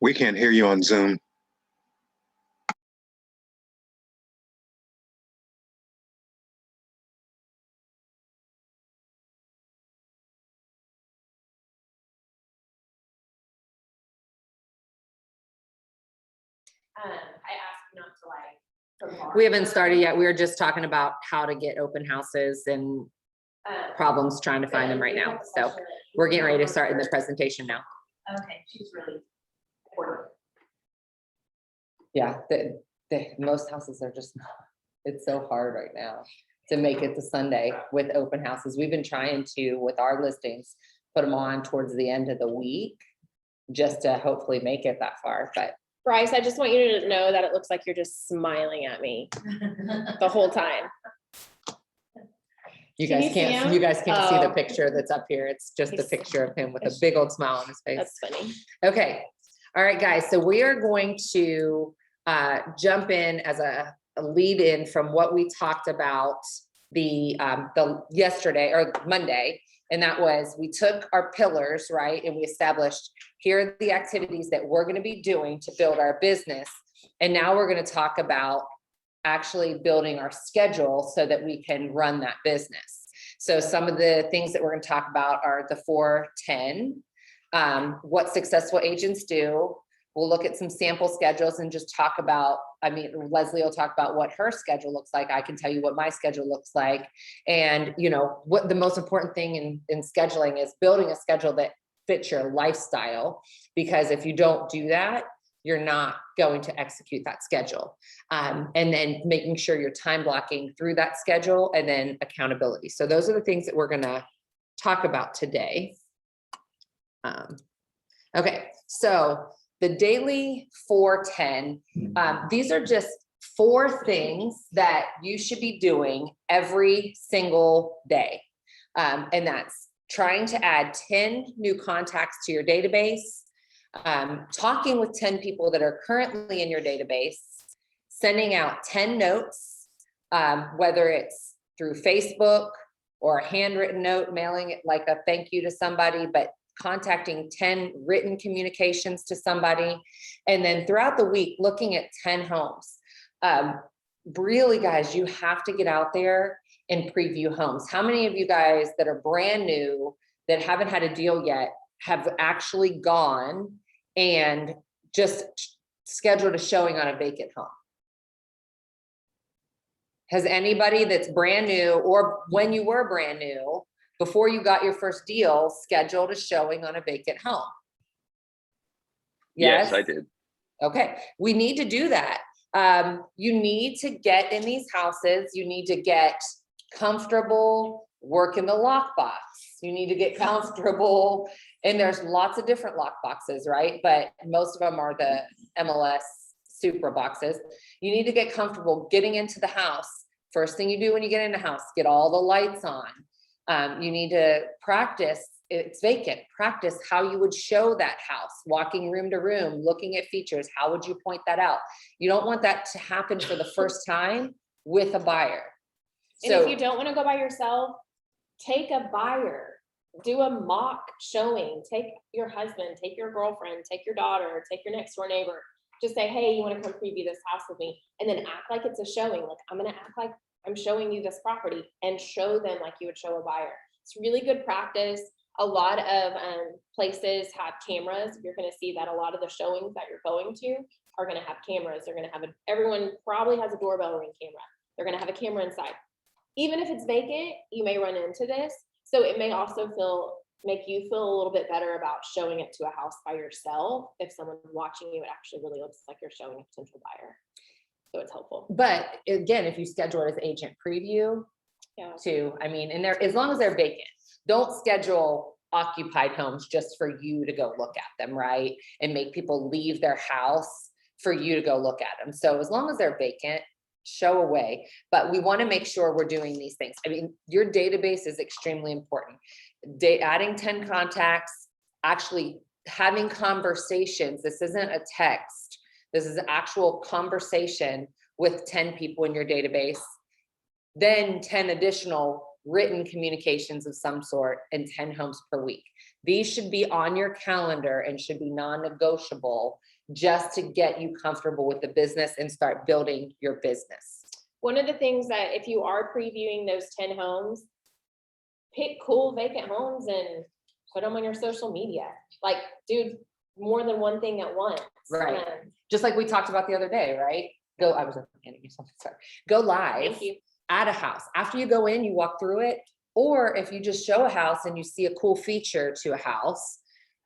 We can't hear you on Zoom. I asked not to like. We haven't started yet. We were just talking about how to get open houses and problems trying to find them right now. So we're getting ready to start in the presentation now. Okay, she's really important. Yeah, most houses are just, it's so hard right now to make it to Sunday with open houses. We've been trying to, with our listings, put them on towards the end of the week just to hopefully make it that far, but Bryce, I just want you to know that it looks like you're just smiling at me the whole time. you Can guys you see can't, him? you guys can't see the Oh. picture that's up here. It's just a He's- picture of him with a big old smile on his face. That's funny. Okay, all right, guys, so we are going to jump in as a lead in from what we talked about the yesterday or Monday. And that was, we took our pillars, right? And we established, here are the activities that we're gonna be doing to build our business. And now we're gonna talk about actually building our schedule so that we can run that business. So some of the things that we're gonna talk about are the 4-10, what successful agents do. We'll look at some sample schedules and just talk about, I mean, Leslie will talk about what her schedule looks like. I can tell you what my schedule looks like. And you know, what the most important thing in scheduling is building a schedule that fits your lifestyle. Because if you don't do that, you're not going to execute that schedule. And then making sure you're time blocking through that schedule and then accountability. So those are the things that we're gonna talk about today. Okay, so the daily 4-10, these are just 4 things that you should be doing every single day. And that's trying to add 10 new contacts to your database, talking with 10 people that are currently in your database, sending out 10 notes, whether it's through Facebook or a handwritten note, mailing it like a thank you to somebody, but contacting 10 written communications to somebody. And then throughout the week, looking at 10 homes. Really, guys, you have to get out there and preview homes. How many of you guys that are brand new, that haven't had a deal yet, have actually gone and just scheduled a showing on a vacant home? Has anybody that's brand new, or when you were brand new, before you got your first deal, scheduled a showing on a vacant home? Yes, I did. Okay, we need to do that. You need to get in these houses. You need to get comfortable, work in the lockbox. You need to get comfortable, and there's lots of different lock boxes, right? But most of them are the MLS super boxes. You need to get comfortable getting into the house. First thing you do when you get in the house, get all the lights on. You need to practice, it's vacant, practice how you would show that house, walking room to room, looking at features. How would you point that out? You don't want that to happen for the first time with a buyer. And if you don't want to go by yourself, take a buyer, do a mock showing, take your husband, take your girlfriend, take your daughter, take your next door neighbor. Just say, hey, you want to come preview this house with me? And then act like it's a showing. Like, I'm going to act like I'm showing you this property, and show them like you would show a buyer. It's really good practice. A lot of places have cameras. You're going to see that a lot of the showings that you're going to are going to have cameras. They're going to have everyone probably has a doorbell ring camera. They're going to have a camera inside. Even if it's vacant, you may run into this. So it may also make you feel a little bit better about showing it to a house by yourself. If someone's watching you, it actually really looks like you're showing a potential buyer. So it's helpful. But again, if you schedule it as agent preview too, I mean, and as long as they're vacant, don't schedule occupied homes just for you to go look at them, right? And make people leave their house for you to go look at them. So as long as they're vacant, show away. But we want to make sure we're doing these things. I mean, your database is extremely important. Adding 10 contacts, actually having conversations. This isn't a text. This is an actual conversation with 10 people in your database, then 10 additional written communications of some sort, and 10 homes per week. These should be on your calendar and should be non-negotiable just to get you comfortable with the business and start building your business. One of the things that if you are previewing those 10 homes, pick cool vacant homes and put them on your social media. Like, do more than one thing at once. Right. Um, Just like we talked about the other day, right? I was handing you something, sorry. Go live Thank you. at a house. After you go in, you walk through it. Or if you just show a house and you see a cool feature to a house,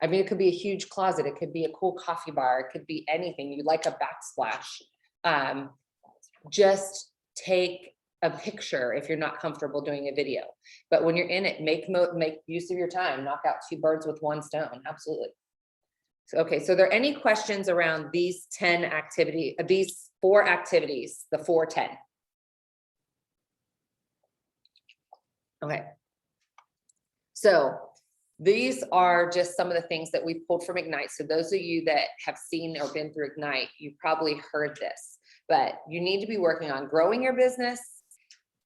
I mean, it could be a huge closet, it could be a cool coffee bar, it could be anything. You like a backsplash. Just take a picture if you're not comfortable doing a video. But when you're in it, make use of your time, knock out 2 birds with 1 stone. Absolutely. So, okay, so are there any questions around these 4 activities, the 4-10? Okay. So these are just some of the things that we pulled from Ignite. So those of you that have seen or been through Ignite, you've probably heard this, but you need to be working on growing your business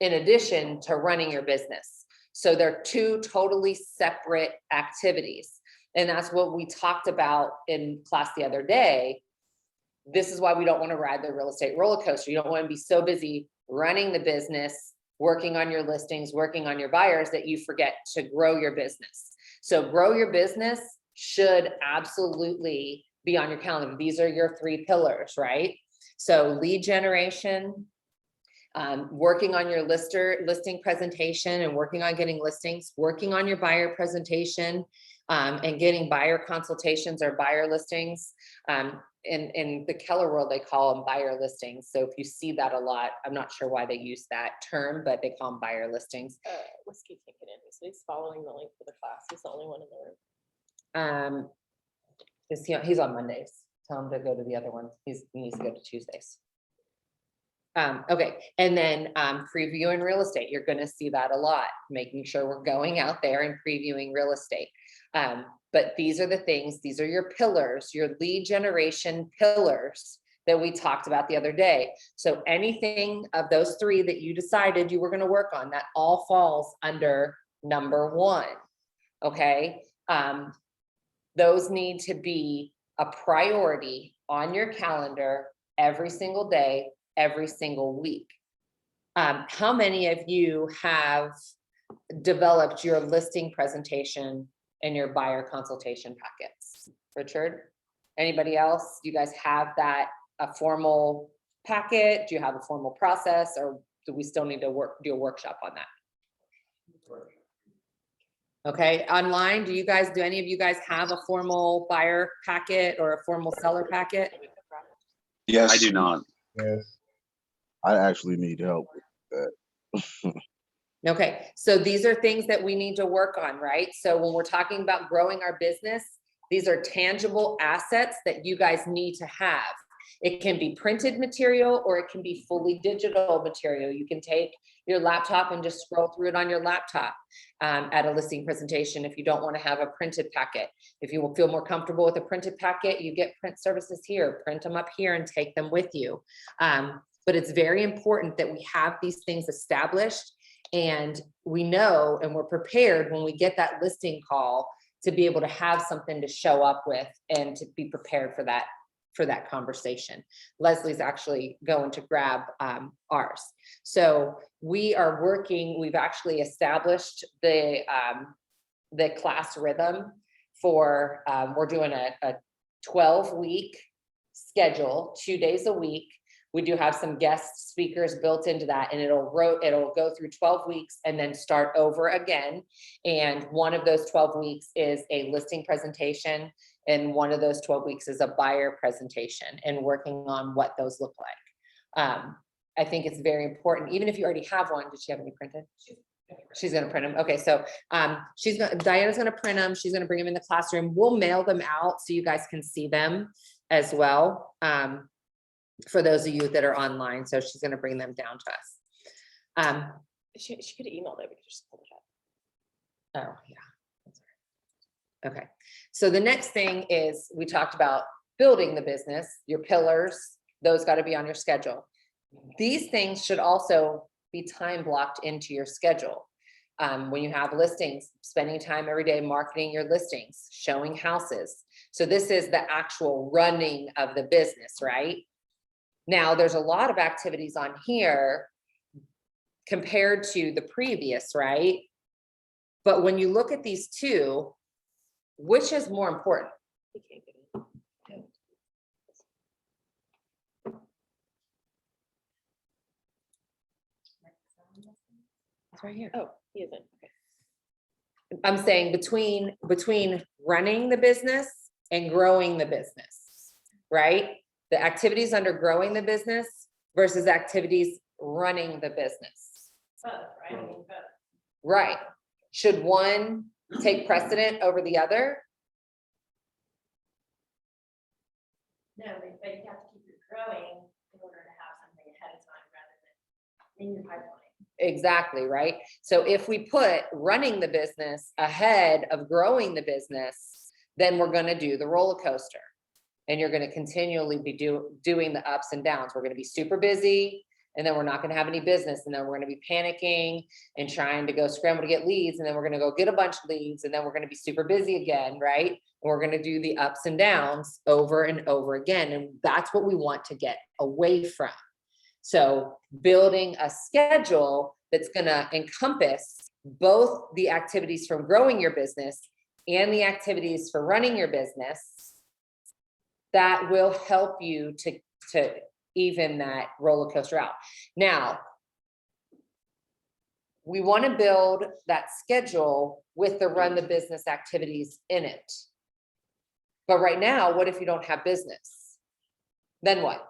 in addition to running your business. So they're 2 totally separate activities. And that's what we talked about in class the other day. This is why we don't want to ride the real estate roller coaster. You don't want to be so busy running the business, working on your listings, working on your buyers, that you forget to grow your business. So grow your business should absolutely be on your calendar. These are your 3 pillars, right? So lead generation, working on your listing presentation and working on getting listings, working on your buyer presentation, and getting buyer consultations or buyer listings. In the Keller world, they call them buyer listings. So if you see that a lot, I'm not sure why they use that term, but they call them buyer listings. Whiskey ticket in, so he's following the link for the class. He's the only one in the room. He's on Mondays. Tell him to go to the other ones. He needs to go to Tuesdays. Okay, and then previewing real estate. You're going to see that a lot, making sure we're going out there and previewing real estate. But these are the things, these are your pillars, your lead generation pillars that we talked about the other day. So anything of those 3 that you decided you were going to work on, that all falls under number 1. Okay. Those need to be a priority on your calendar every single day, every single week. How many of you have developed your listing presentation and your buyer consultation packets? Richard, anybody else? You guys have that, a formal packet? Do you have a formal process, or do we still need to do a workshop on that? Okay, online, do any of you guys have a formal buyer packet or a formal seller packet? Yes. I do not. Yes. I actually need help with that. Okay, so these are things that we need to work on, right? So when we're talking about growing our business, these are tangible assets that you guys need to have. It can be printed material or it can be fully digital material. You can take your laptop and just scroll through it on your laptop at a listing presentation if you don't want to have a printed packet. If you will feel more comfortable with a printed packet, you get print services here, print them up here and take them with you. But it's very important that we have these things established, and we know and we're prepared when we get that listing call to be able to have something to show up with and to be prepared for that conversation. Leslie's actually going to grab ours. So we are working, we've actually established the class rhythm for, we're doing a 12-week schedule, 2 days a week. We do have some guest speakers built into that, and it'll go through 12 weeks and then start over again. And one of those 12 weeks is a listing presentation, and one of those 12 weeks is a buyer presentation, and working on what those look like. I think it's very important, even if you already have one. Did she have any printed? She's going to print them. Okay, so Diana's going to print them. She's going to bring them in the classroom. We'll mail them out so you guys can see them as well. For those of you that are online, so she's going to bring them down to us. She could have emailed it. We could just pull it up. Oh, yeah. That's right. Okay. So the next thing is, we talked about building the business, your pillars, those got to be on your schedule. These things should also be time blocked into your schedule. When you have listings, spending time every day marketing your listings, showing houses. So this is the actual running of the business, right? Now, there's a lot of activities on here compared to the previous, right? But when you look at these two, which is more important? We can't get it. It's right here. Oh, he isn't. Okay. I'm saying between running the business and growing the business, right? The activities under growing the business versus activities running the business, Both, right? I mean, both. right? Should one take precedent over the other? No, but you have to keep it growing in order to have something ahead of time rather than in your pipeline. Exactly, right? So if we put running the business ahead of growing the business, then we're gonna do the roller coaster. And you're gonna continually be doing the ups and downs. We're gonna be super busy, and then we're not gonna have any business, and then we're gonna be panicking and trying to go scramble to get leads, and then we're gonna go get a bunch of leads, and then we're gonna be super busy again, right? And we're gonna do the ups and downs over and over again, and that's what we want to get away from. So building a schedule that's gonna encompass both the activities from growing your business and the activities for running your business, that will help you to even that roller coaster out. Now, we want to build that schedule with the run the business activities in it. But right now, what if you don't have business? Then what?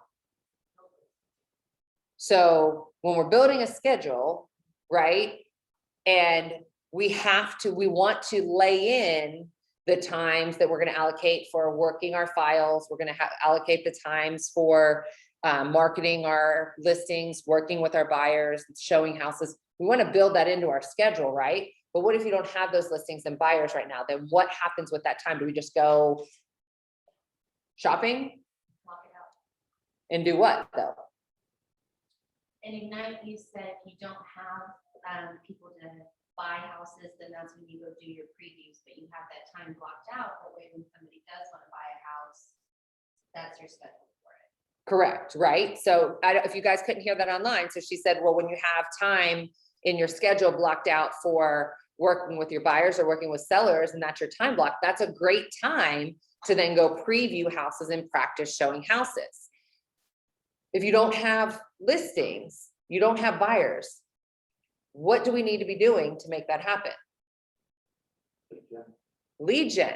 So when we're building a schedule, right? And we want to lay in the times that we're going to allocate for working our files. We're going to allocate the times for marketing our listings, working with our buyers, showing houses. We want to build that into our schedule, right? But what if you don't have those listings and buyers right now? Then what happens with that time? Do we just go shopping Lock it out. and do what though? And Ignite, you said you don't have people to buy houses, then that's when you go do your previews, but you have that time blocked out, but when somebody does want to buy a house, that's your schedule for it. Correct, right? So if you guys couldn't hear that online, so she said, well, when you have time in your schedule blocked out for working with your buyers or working with sellers, and that's your time block, that's a great time to then go preview houses and practice showing houses. If you don't have listings, you don't have buyers, what do we need to be doing to make that happen? Lead gen.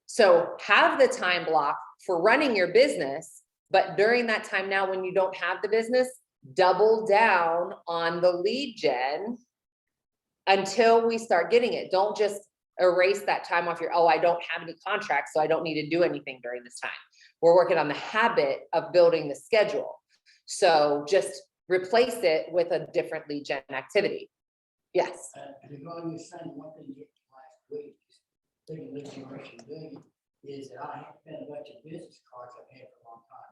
So have the time block for running your business, but during that time now, when you don't have the business, double down on the lead gen until we start getting it. Don't just erase that time off your, oh, I don't have any contracts, so I don't need to do anything during this time. We're working on the habit of building the schedule. So just replace it with a different lead gen activity. Yes. To go on your son, one thing you did last week, thinking lead generation doing is that I have been a bunch of business cards I've had for a long time.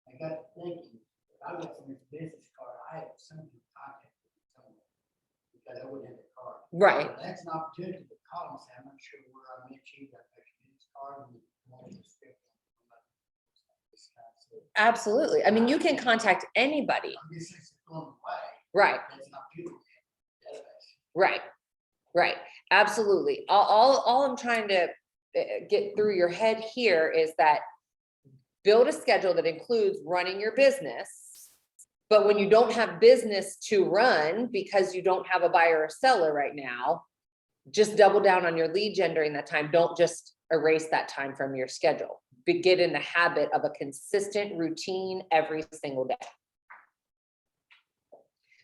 I got thinking, if I got some business card, I have somebody contact me somewhere because I wouldn't have a card. Right. So that's an opportunity to call and say, I'm not sure where I met you, but I got your business card and want to script. Absolutely. I mean, you can contact anybody. I'm just saying it's going away. Right. That's an opportunity. Right. Right. Absolutely. All I'm trying to get through your head here is that build a schedule that includes running your business. But when you don't have business to run because you don't have a buyer or seller right now, just double down on your lead gen during that time. Don't just erase that time from your schedule. Get in the habit of a consistent routine every single day.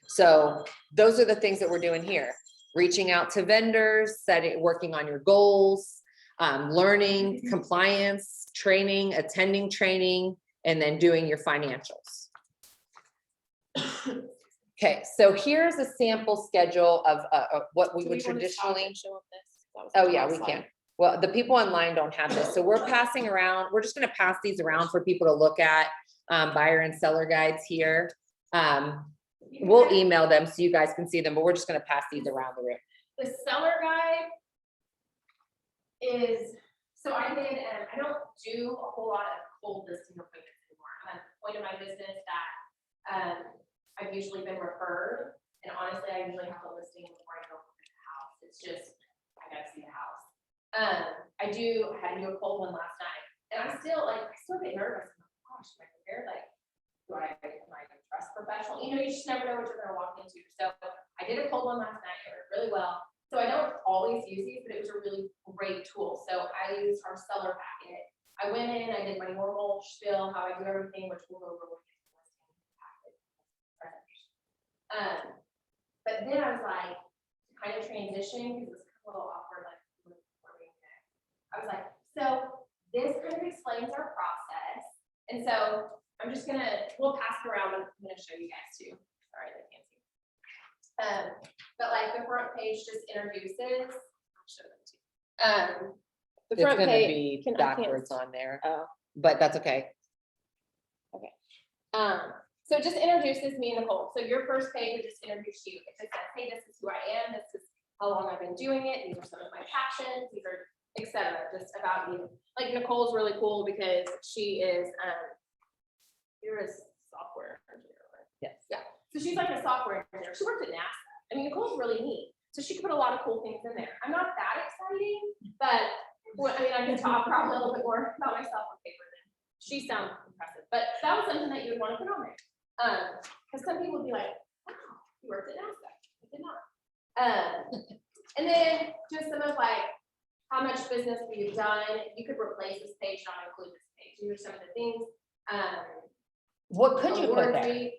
So those are the things that we're doing here. Reaching out to vendors, working on your goals, learning, compliance, training, attending training, and then doing your financials. Okay, so here's a sample schedule of what we Do would want to stop traditionally. and show them this? That was Oh the yeah, last we slide. can. Well, the people online don't have this, so we're passing around, we're just gonna pass these around for people to look at, buyer and seller guides here. You can We'll kind of- email them so you guys can see them, but we're just gonna pass these around the room. The seller guide is, so I did, I don't do a whole lot of cold listing appointments anymore. I'm at the point of my business that, I've usually been referred, and honestly, I usually have a listing before I go look at the house. It's just, I gotta see the house. I had to do a cold one last night, and I still get nervous. I'm like, gosh, am I prepared? Like, am I a trust professional? You know, you just never know what you're gonna walk into. So I did a cold one last night, it went really well. So I don't always use these, but it was a really great tool. So I used our seller packet. I went in, I did my normal spiel, how I do everything, which we'll go over with the listing packet presentation. But then I was like, to kind of transition, because it was kind of a little awkward, like, I was like, so this kind of explains our process. And so I'm just gonna, we'll pass it around, I'm gonna show you guys too. Sorry, they can't see. But like the front page just introduces. I'll show them to you. The It's front gonna page. be I can't- backwards on there, Oh. but that's okay. So it just introduces me and Nicole. So your first page would just introduce you. It just says, hey, this is who I am. This is how long I've been doing it. These are some of my passions. These are et cetera, just about you. Like Nicole's really cool because she is, you're a software engineer, right? Yes. Yeah. So she's like a software engineer. She worked at NASA. I mean, Nicole's really neat. So she could put a lot of cool things in there. I'm not that exciting, but I mean, I can talk probably a little bit more about myself on paper than she sounds impressive, but that was something that you would want to put on there. Because some people would be like, wow, you worked at NASA. I did not. And then just some of like how much business we've done. You could replace this page, not include this page. These are some of the things. What could you put awards there?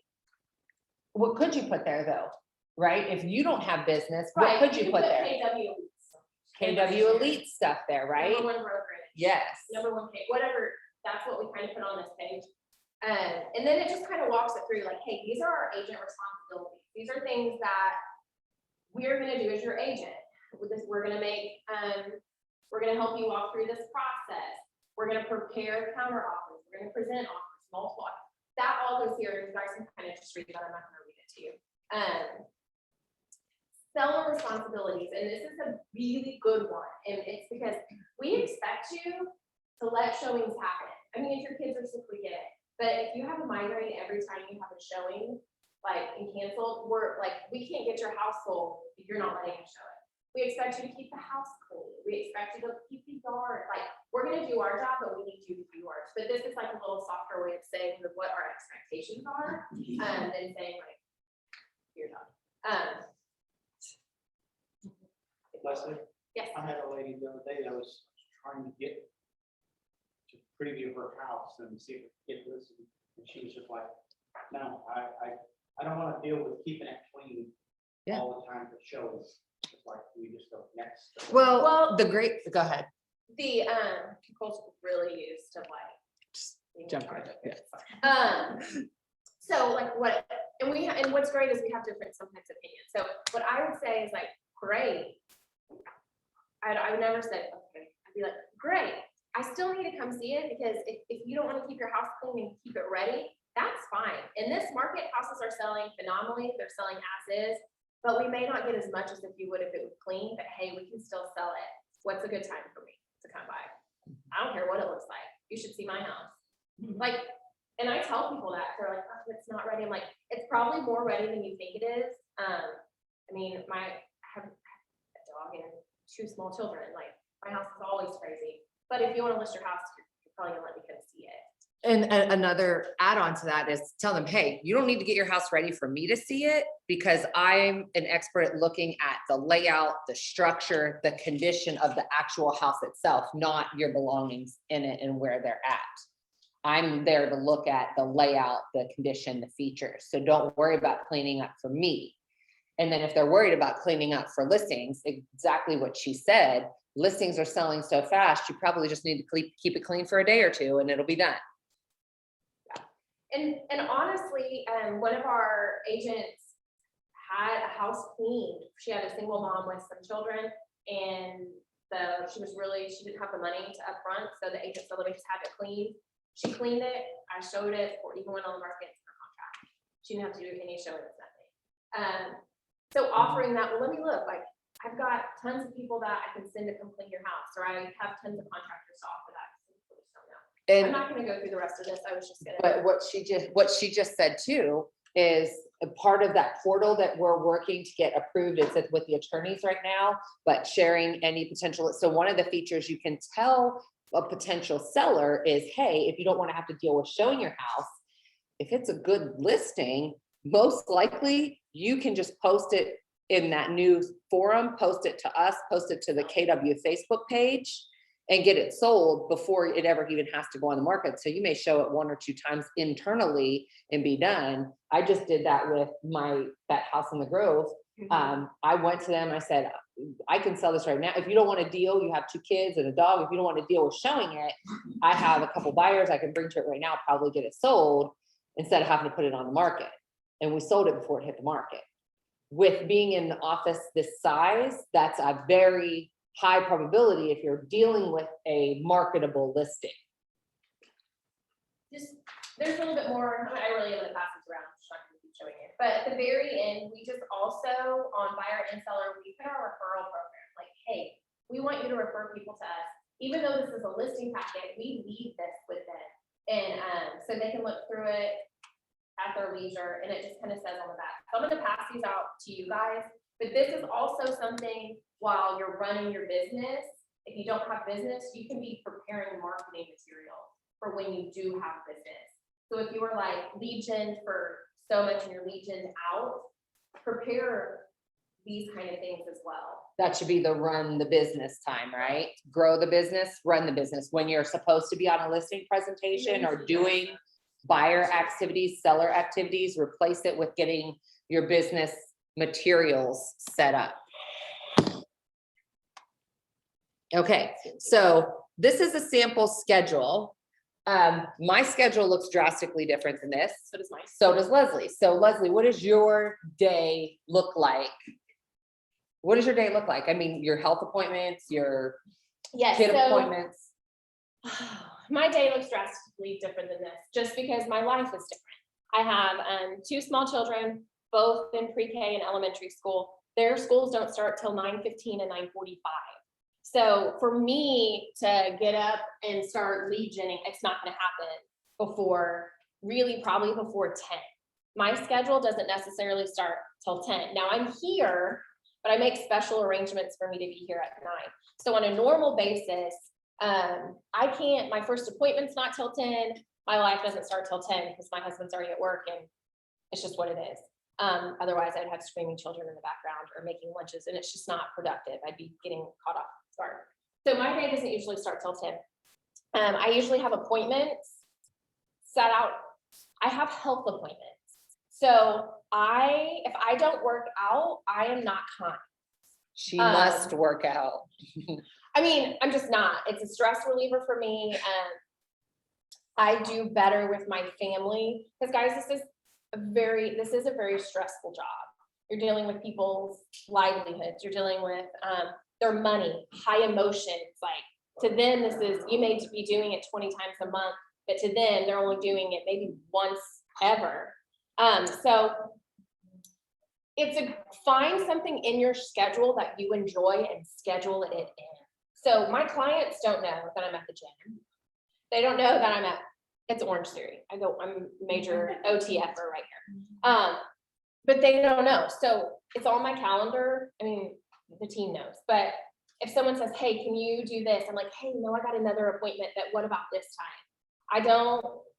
What could you put there though? Right? If you don't have business, what Right, could you put there? KW. KW Elite stuff there, right? Number one brokerage. Yes. Number one page, whatever, that's what we kind of put on this page. And then it just kind of walks it through like, hey, these are our agent responsibilities. These are things that we're gonna do as your agent. With this, we're gonna make, we're gonna help you walk through this process. We're gonna prepare counter offers. We're gonna present offers, multiple. That all goes here. You guys can kind of just read that. I'm not gonna read it to you. Seller responsibilities, and this is a really good one, and it's because we expect you to let showings happen. I mean, if your kids are sick, we get it, but if you have a migraine every time you have a showing, like, and canceled, we can't get your house sold if you're not letting us show it. We expect you to keep the house clean. We expect you to keep the yard, like, we're gonna do our job, but we need you to do yours. But this is like a little softer way of saying what our expectations are, than saying like, your job. Leslie, Yes. I had a lady the other day that was trying to get to preview her house and see if it could get listed. And she was just like, no, I don't want to deal with keeping it clean Yeah. all the time for shows. It's like, we just go next. Well, go ahead. The, Nicole's really used to like. Jump right in, So like and what's great is we have different sometimes opinions. So what I would say is like, great. I would never say, okay, I'd be like, great. I still need to come see it because if you don't want to keep your house clean and keep it ready, that's fine. In this market, houses are selling phenomenally. They're selling as is, but we may not get as much as if you would if it was clean, but hey, we can still sell it. What's a good time for me to come by? I don't care what it looks like. You should see my house. Like, and I tell people that they're like, oh, it's not ready. I'm like, it's probably more ready than you think it is. I mean, I have a dog and 2 small children. Like, my house is always crazy. But if you want to list your house, you're probably gonna let me come see it. And another add-on to that is tell them, hey, you don't need to get your house ready for me to see it because I'm an expert at looking at the layout, the structure, the condition of the actual house itself, not your belongings in it and where they're at. I'm there to look at the layout, the condition, the features. So don't worry about cleaning up for me. And then if they're worried about cleaning up for listings, exactly what she said, listings are selling so fast, you probably just need to keep it clean for a day or 2 and it'll be done. And honestly, one of our agents had a house cleaned. She had a single mom with some children, and she didn't have the money to upfront, so the agent said, let me just have it cleaned. She cleaned it, I showed it, or even went on the market for contract. She didn't have to do any showings, nothing. So offering that, well, let me look, like, I've got tons of people that I can send to come clean your house, or I have tons of contractors to offer that. I'm And, not gonna go through the rest of this, I was just gonna. but what she just said too, is a part of that portal that we're working to get approved, it's with the attorneys right now, but sharing any potential, so one of the features you can tell a potential seller is, hey, if you don't want to have to deal with showing your house, if it's a good listing, most likely you can just post it in that new forum, post it to us, post it to the KW Facebook page and get it sold before it ever even has to go on the market. So you may show it 1 or 2 times internally and be done. I just did that with that house in the Grove. I went to them, I said, I can sell this right now. If you don't want to deal, you have 2 kids and a dog. If you don't want to deal with showing it, I have a couple buyers I can bring to it right now, probably get it sold instead of having to put it on the market. And we sold it before it hit the market. With being in the office this size, that's a very high probability if you're dealing with a marketable listing. Just, there's a little bit more, I really am gonna pass this around, just not gonna keep showing it. But at the very end, we just also, on buyer and seller, we put our referral program, like, hey, we want you to refer people to us. Even though this is a listing packet, we leave this with them. And so they can look through it at their leisure, and it just kind of says on the back. So I'm gonna pass these out to you guys, but this is also something while you're running your business. If you don't have business, you can be preparing marketing material for when you do have business. So if you were like lead gen for so much and you're lead gen out, prepare these kind of things as well. That should be the run the business time, right? Grow the business, run the business. When you're supposed to be on a listing presentation or doing buyer activities, seller activities, replace it with getting your business materials set up. Okay, so this is a sample schedule. My schedule looks drastically different than this. So does mine. So does Leslie. So Leslie, what does your day look like? What does your day look like? I mean, your health appointments, your Yes, kid so appointments. my day looks drastically different than this, just because my life is different. I have 2 small children, both in pre-K and elementary school. Their schools don't start till 9:15 and 9:45. So for me to get up and start lead genning, it's not gonna happen before, really probably before 10. My schedule doesn't necessarily start till 10. Now I'm here, but I make special arrangements for me to be here at 9. So on a normal basis, I can't, my first appointment's not till 10. My life doesn't start till 10 because my husband's already at work and it's just what it is. Otherwise I'd have screaming children in the background or making lunches and it's just not productive. I'd be getting caught off guard. So my day doesn't usually start till 10. I usually have appointments set out. I have health appointments. So if I don't work out, I am not kind. She must work out. I mean, I'm just not. It's a stress reliever for me. I do better with my family because guys, this is a very stressful job. You're dealing with people's livelihoods. You're dealing with their money, high emotions. Like to them, you may be doing it 20 times a month, but to them, they're only doing it maybe once ever. So find something in your schedule that you enjoy and schedule it in. So my clients don't know that I'm at the gym. They don't know that it's Orange Theory. I'm major OTFer right here. But they don't know. So it's on my calendar. I mean, the team knows, but if someone says, hey, can you do this? I'm like, hey, no, I got another appointment, but what about this time?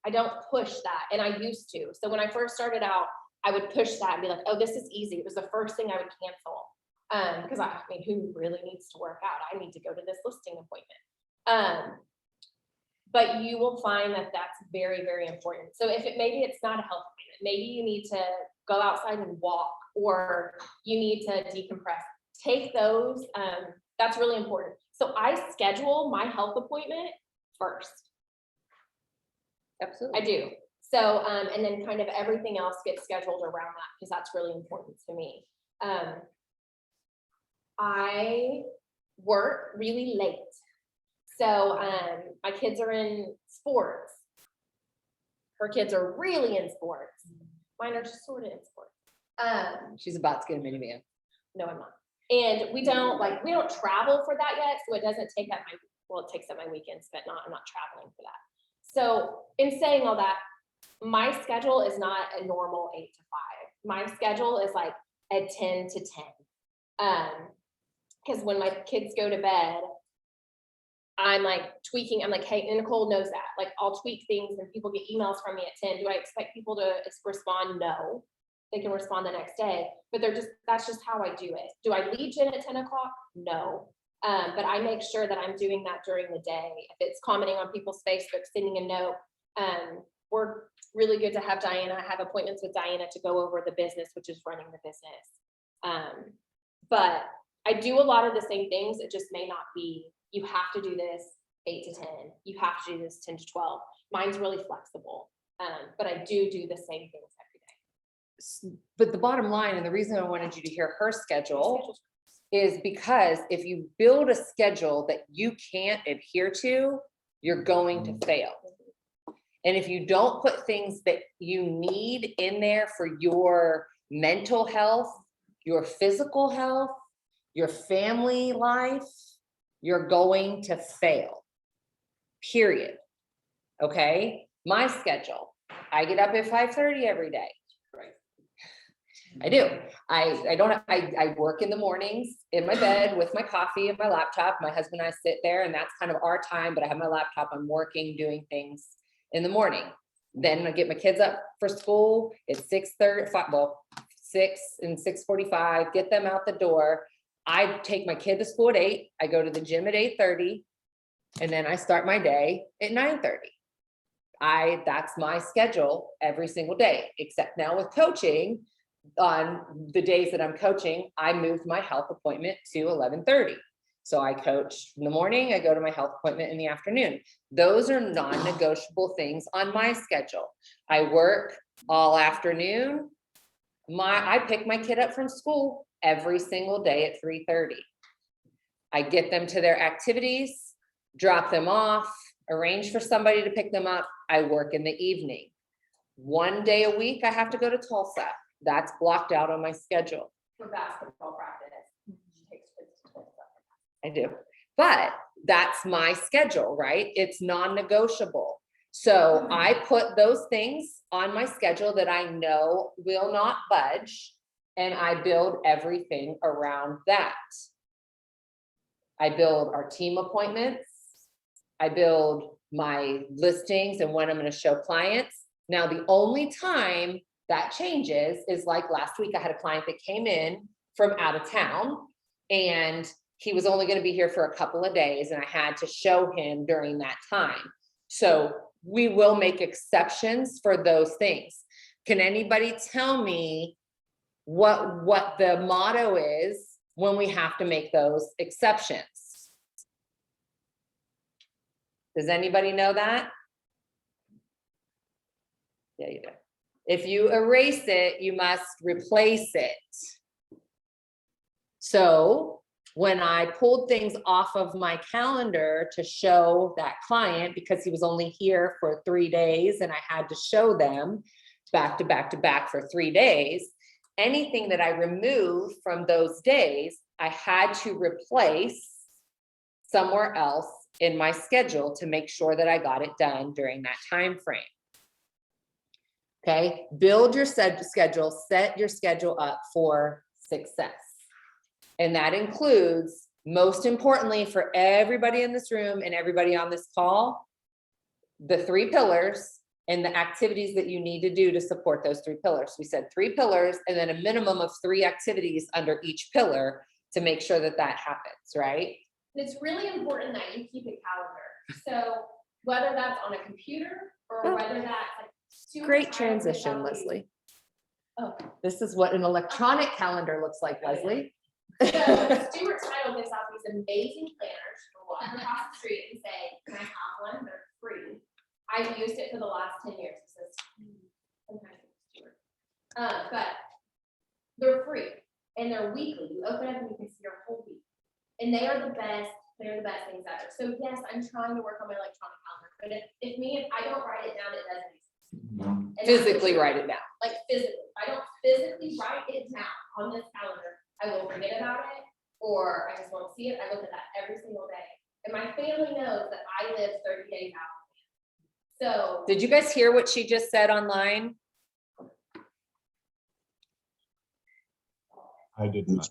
I don't push that. And I used to. So when I first started out, I would push that and be like, oh, this is easy. It was the first thing I would cancel. Because I mean, who really needs to work out? I need to go to this listing appointment. But you will find that that's very, very important. So maybe it's not a health appointment, maybe you need to go outside and walk, or you need to decompress. Take those, that's really important. So I schedule my health appointment first. Absolutely. I do. So, and then kind of everything else gets scheduled around that because that's really important to me. I work really late. So my kids are in sports. Her kids are really in sports. Mine are just sort of in sports. She's about to get a minivan. No, I'm not. And we don't travel for that yet, so it doesn't take up it takes up my weekends, but I'm not traveling for that. So in saying all that, my schedule is not a normal 8 to 5. My schedule is like a 10 to 10. Because when my kids go to bed, I'm like tweaking, I'm like, hey, and Nicole knows that, like I'll tweak things and people get emails from me at 10. Do I expect people to respond? No. They can respond the next day, but that's just how I do it. Do I lead gen at 10 o'clock? No. But I make sure that I'm doing that during the day. If it's commenting on people's Facebook, sending a note, we're really good to have Diana. I have appointments with Diana to go over the business, which is running the business. But I do a lot of the same things. It just may not be, you have to do this 8 to 10. You have to do this 10 to 12. Mine's really flexible. But I do the same things every day. But the bottom line, and the reason I wanted you to hear her schedule is because if you build a schedule that you can't adhere to, you're going to fail. And if you don't put things that you need in there for your mental health, your physical health, your family life, you're going to fail, period. Okay, my schedule, I get up at 5:30 every day. I do. I work in the mornings in my bed with my coffee and my laptop. My husband and I sit there, and that's kind of our time, but I have my laptop, I'm working, doing things in the morning. Then I get my kids up for school. It's 6:30, well, 6 and 6:45, get them out the door. I take my kid to school at 8. I go to the gym at 8:30, and then I start my day at 9:30. That's my schedule every single day, except now with coaching. On the days that I'm coaching, I moved my health appointment to 11:30. So I coach in the morning, I go to my health appointment in the afternoon. Those are non-negotiable things on my schedule. I work all afternoon. I pick my kid up from school every single day at 3:30. I get them to their activities, drop them off, arrange for somebody to pick them up. I work in the evening. One day a week, I have to go to Tulsa. That's blocked out on my schedule. For basketball practice. She takes kids to Tulsa. I do, but that's my schedule, right? It's non-negotiable. So I put those things on my schedule that I know will not budge, and I build everything around that. I build our team appointments. I build my listings and when I'm going to show clients. Now, the only time that changes is like last week, I had a client that came in from out of town, and he was only going to be here for a couple of days, and I had to show him during that time. So we will make exceptions for those things. Can anybody tell me what the motto is when we have to make those exceptions? Does anybody know that? Yeah, you do. If you erase it, you must replace it. So when I pulled things off of my calendar to show that client, because he was only here for 3 days and I had to show them back to back to back for 3 days, anything that I removed from those days, I had to replace somewhere else in my schedule to make sure that I got it done during that time frame. Okay, build your schedule, set your schedule up for success. And that includes, most importantly, for everybody in this room and everybody on this call, the 3 pillars and the activities that you need to do to support those 3 pillars. We said 3 pillars and then a minimum of 3 activities under each pillar to make sure that that happens, right? It's really important that you keep a calendar. So whether that's on a computer or whether that's like Great transition, Leslie. Oh. This is what an electronic calendar looks like, Leslie. So Stuart Title gives out these amazing planners. You can walk across the street and say, "Can I have one?" They're free. I've used it for the last 10 years. It says, sometimes it's Stuart. But they're free and they're weekly. You open up and you can see your whole week. And they are the best. They're the best things ever. So yes, I'm trying to work on my electronic calendar. But if I don't write it down, it doesn't make sense. And that's Physically what- write it down. Like physically, if I don't physically write it down on this calendar, I will forget about it, or I just won't see it. I look at that every single day. And my family knows that I live 30 days out. So, Did you guys hear what she just said online? I did not.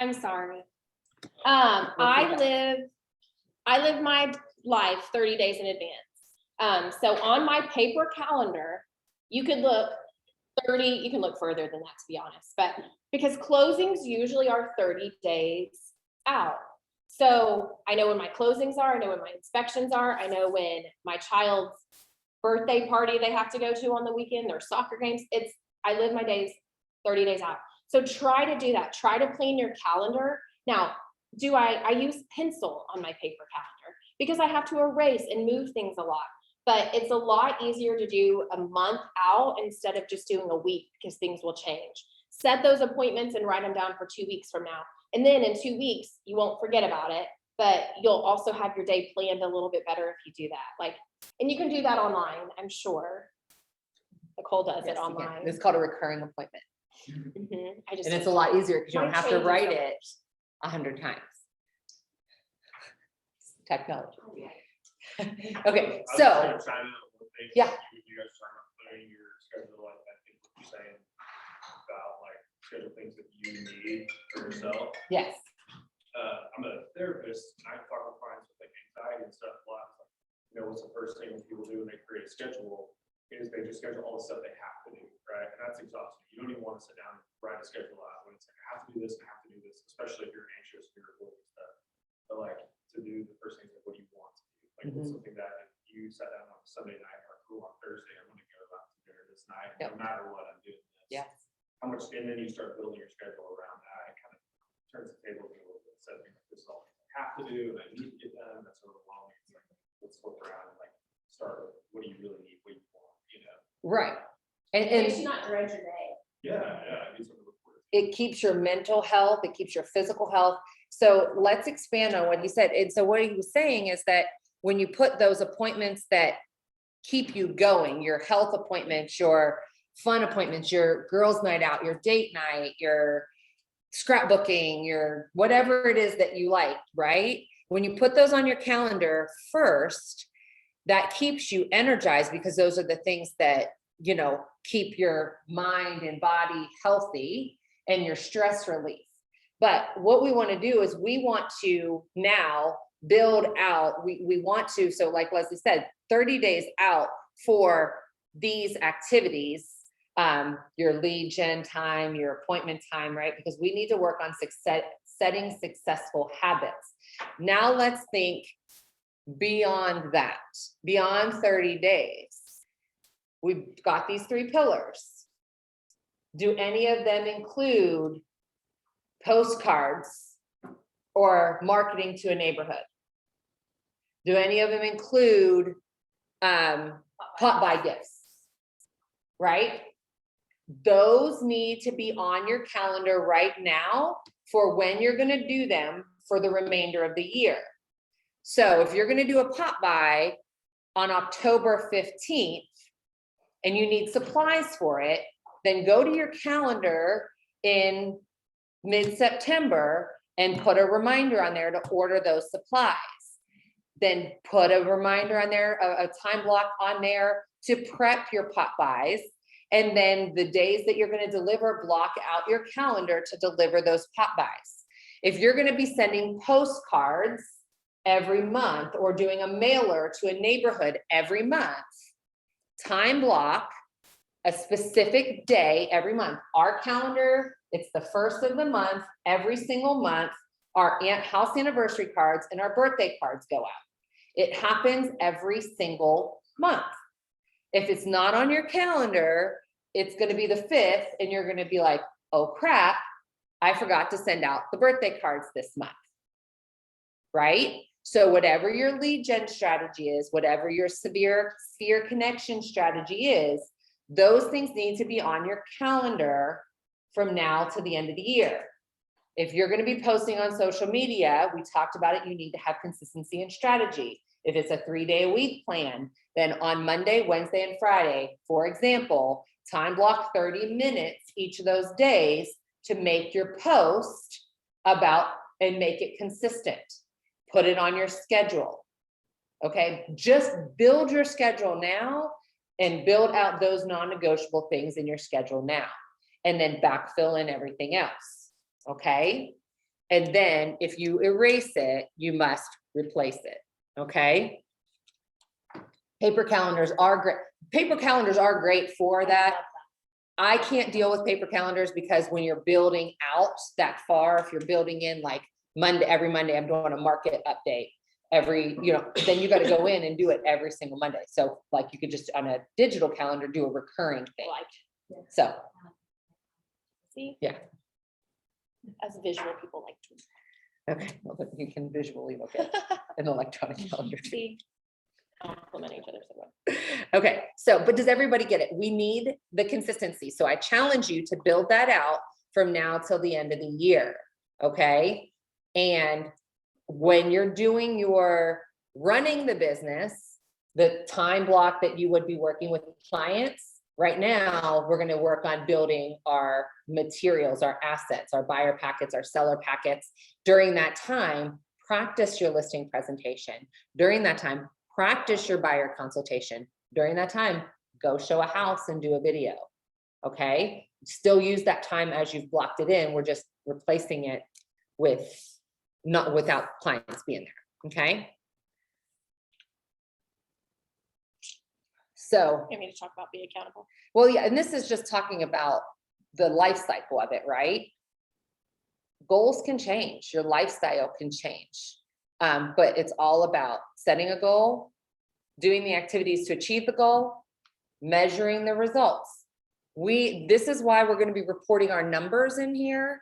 I'm sorry. Repeat I that. live my life 30 days in advance. So on my paper calendar, you could look 30, you can look further than that, to be honest, but because closings usually are 30 days out. So I know when my closings are, I know when my inspections are, I know when my child's birthday party they have to go to on the weekend, their soccer games. I live my days 30 days out. So try to do that. Try to plan your calendar. Now, I use pencil on my paper calendar because I have to erase and move things a lot. But it's a lot easier to do a month out instead of just doing a week because things will change. Set those appointments and write them down for 2 weeks from now. And then in 2 weeks, you won't forget about it, but you'll also have your day planned a little bit better if you do that. And you can do that online, I'm sure. Nicole does Yes, it you can. online. It's called a recurring appointment. Mhm. I just And it's a lot easier because you don't Mine have to changes write so it 100 times. Technology. Okay, I was so, gonna chime in on one thing. Yeah. You guys are talking about planning your schedule, like, I think what you're saying about like schedule things that you need for yourself. yes, I'm a therapist, and I talk with clients with like anxiety and stuff a lot. It's like, you know, what's the first thing people do when they create a schedule is they just schedule all the stuff they have to do, right? And that's exhausting. You don't even want to sit down and write a schedule out when it's like, I have to do this, and I have to do this, especially if you're anxious, if you're avoiding stuff. But like, to do the first thing, like, what do you want to do? Like, what's something that if you sat down on Sunday night or cool on Thursday, I'm gonna go out to dinner this night, Yep. no matter what I'm doing this. yes. How much, and then you start building your schedule around that, it kind of turns the table a little bit, so this is all I have to do, and I need to get done, that's overwhelming. It's like, let's look around and like, start with, what do you really need, what do you want, you know? Right. And, it makes and you not dread your day. Yeah, I need something to look forward to. it keeps your mental health, it keeps your physical health. So let's expand on what he said. And so what he was saying is that when you put those appointments that keep you going, your health appointments, your fun appointments, your girls' night out, your date night, your scrapbooking, your whatever it is that you like, right? When you put those on your calendar first, that keeps you energized because those are the things that, you know, keep your mind and body healthy and your stress relief. But what we want to do is we want to now build out, we want to, so like Leslie said, 30 days out for these activities, your lead gen time, your appointment time, right? Because we need to work on setting successful habits. Now let's think beyond that, beyond 30 days. We've got these 3 pillars. Do any of them include postcards or marketing to a neighborhood? Do any of them include pot buy gifts? Right? Those need to be on your calendar right now for when you're gonna do them for the remainder of the year. So if you're gonna do a pot buy on October 15th and you need supplies for it, then go to your calendar in mid-September and put a reminder on there to order those supplies. Then put a reminder on there, a time block on there to prep your pot buys. And then the days that you're gonna deliver, block out your calendar to deliver those pot buys. If you're gonna be sending postcards every month or doing a mailer to a neighborhood every month, time block a specific day every month. Our calendar, it's the first of the month, every single month, our house anniversary cards and our birthday cards go out. It happens every single month. If it's not on your calendar, it's gonna be the 5th and you're gonna be like, oh crap, I forgot to send out the birthday cards this month. Right? So whatever your lead gen strategy is, whatever your severe sphere connection strategy is, those things need to be on your calendar from now to the end of the year. If you're gonna be posting on social media, we talked about it, you need to have consistency and strategy. If it's a 3-day-a-week plan, then on Monday, Wednesday, and Friday, for example, time block 30 minutes each of those days to make your post about and make it consistent. Put it on your schedule. Okay, just build your schedule now and build out those non-negotiable things in your schedule now. And then backfill in everything else. Okay? And then if you erase it, you must replace it. Okay? Paper calendars are great. Paper calendars are great for that. I can't deal with paper calendars because when you're building out that far, if you're building in like Monday, every Monday, I'm doing a market update. Every, then you got to go in and do it every single Monday. So like you could just on a digital calendar, do a recurring thing. Like, So, see? Yeah. As visual people like to. okay, well, but you can visually look at an electronic calendar too. See, compliment each other so well. Okay, so, but does everybody get it? We need the consistency. So I challenge you to build that out from now till the end of the year, okay? And when you're doing your running the business, the time block that you would be working with clients, right now, we're gonna work on building our materials, our assets, our buyer packets, our seller packets. During that time, practice your listing presentation. During that time, practice your buyer consultation. During that time, go show a house and do a video, okay? Still use that time as you've blocked it in. We're just replacing it with, not without clients being there, okay? So, I mean, to talk about being accountable. well, yeah, and this is just talking about the life cycle of it, right? Goals can change, your lifestyle can change. But it's all about setting a goal, doing the activities to achieve the goal, measuring the results. This is why we're going to be reporting our numbers in here,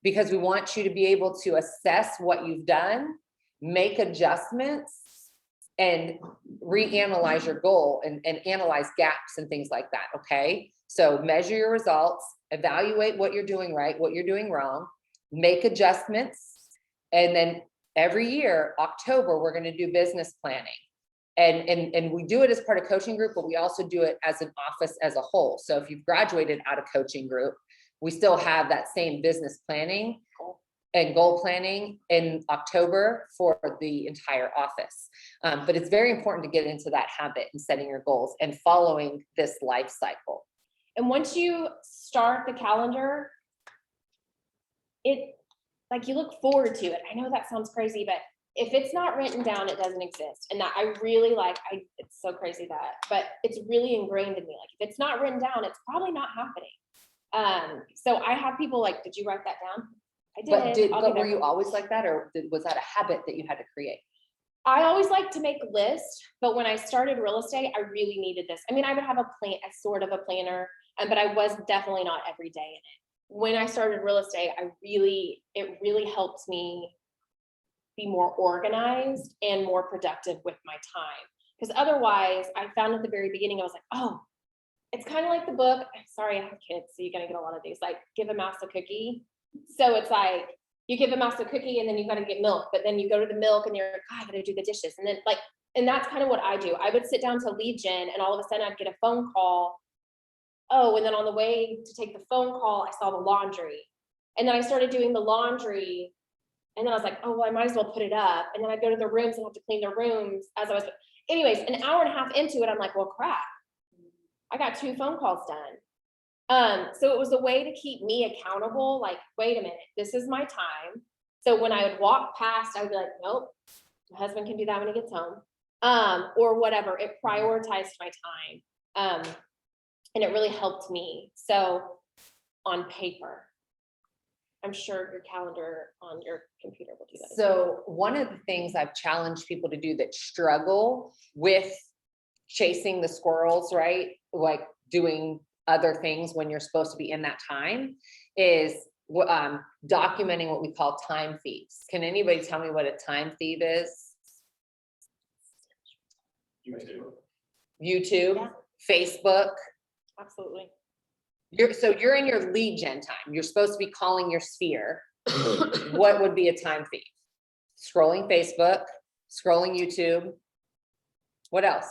because we want you to be able to assess what you've done, make adjustments, and reanalyze your goal and analyze gaps and things like that, okay? So measure your results, evaluate what you're doing right, what you're doing wrong, make adjustments, and then every year, October, we're gonna do business planning. And we do it as part of coaching group, but we also do it as an office as a whole. So if you've graduated out of coaching group, we still have that same business planning and goal planning in October for the entire office. But it's very important to get into that habit and setting your goals and following this life cycle. And once you start the calendar, like you look forward to it. I know that sounds crazy, but if it's not written down, it doesn't exist. And that I really like, it's so crazy but it's really ingrained in me. Like if it's not written down, it's probably not happening. So I have people like, did you write that down? I did. But were you always like that, or was that a habit that you had to create? I always like to make a list, but when I started real estate, I really needed this. I mean, I would have a sort of a planner, but I was definitely not every day in it. When I started real estate, it really helped me be more organized and more productive with my time. Because otherwise, I found at the very beginning, I was like, oh, it's kind of like the book. Sorry, I have kids, so you're gonna get a lot of these. Like, give a mouse a cookie. So it's like you give a mouse a cookie, and then you got to get milk. But then you go to the milk, and you're like, oh, I got to do the dishes. And then and that's kind of what I do. I would sit down to lead gen, and all of a sudden, I'd get a phone call. Oh, and then on the way to take the phone call, I saw the laundry, and then I started doing the laundry. And then I was like, oh, well, I might as well put it up. And then I'd go to the rooms and have to clean the rooms as I was. Anyways, an hour and a half into it, I'm like, well, crap, I got 2 phone calls done. So it was a way to keep me accountable. Like, wait a minute, this is my time. So when I would walk past, I would be like, nope, my husband can do that when he gets home. Or whatever, it prioritized my time. And it really helped me. So on paper, I'm sure your calendar on your computer will do that. So one of the things I've challenged people to do that struggle with chasing the squirrels, right? Like doing other things when you're supposed to be in that time is documenting what we call time thieves. Can anybody tell me what a time thief is? YouTube, Yeah. Facebook. Absolutely. You're in your lead gen time. You're supposed to be calling your sphere. What would be a time thief? Scrolling Facebook, scrolling YouTube, What else?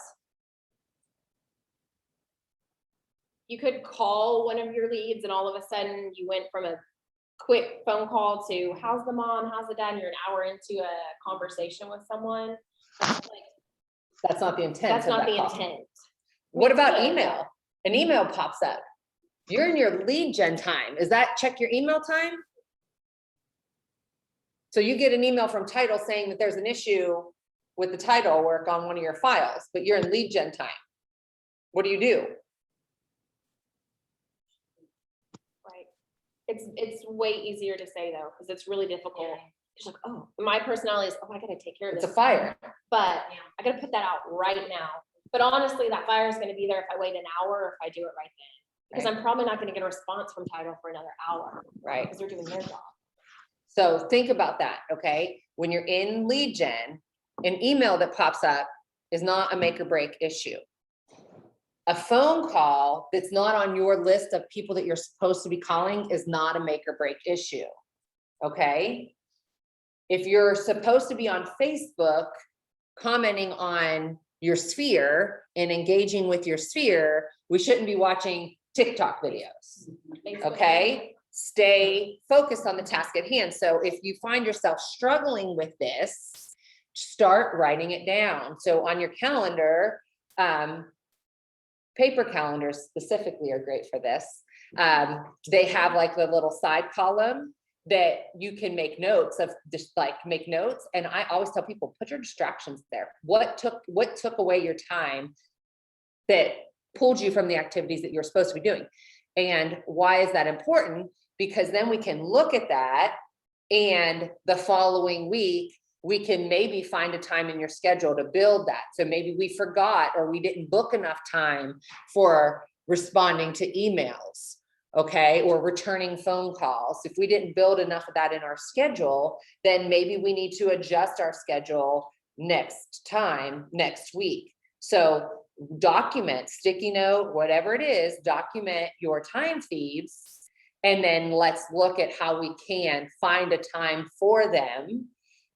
You could call one of your leads and all of a sudden you went from a quick phone call to how's the mom, how's the dad, and you're an hour into a conversation with someone. Like, That's not the intent. that's of not that the call. intent. What about Good. email? An email pops up. You're in your lead gen time. Is that check your email time? So you get an email from title saying that there's an issue with the title work on one of your files, but you're in lead gen time. What do you do? Right. It's way easier to say though, because it's really difficult. It's like, oh, my personality is, oh, I gotta take care of It's a this, fire. but Yeah. I gotta put that out right now. But honestly, that fire is gonna be there if I wait an hour or if I do it right then. Because Right. I'm probably not gonna get a response from title for another hour. Right. Because they're doing their job. So think about that, okay? When you're in lead gen, an email that pops up is not a make or break issue. A phone call that's not on your list of people that you're supposed to be calling is not a make or break issue, okay? If you're supposed to be on Facebook commenting on your sphere and engaging with your sphere, we shouldn't be watching TikTok videos. Facebook. Okay, stay focused on the task at hand. So if you find yourself struggling with this, start writing it down. So on your calendar, paper calendars specifically are great for this. They have like the little side column that you can make notes of, just like make notes. And I always tell people, put your distractions there. What took away your time that pulled you from the activities that you're supposed to be doing? And why is that important? Because then we can look at that, and the following week, we can maybe find a time in your schedule to build that. So maybe we forgot, or we didn't book enough time for responding to emails, okay, or returning phone calls. If we didn't build enough of that in our schedule, then maybe we need to adjust our schedule next week. So document, sticky note, whatever it is, document your time feeds. And then let's look at how we can find a time for them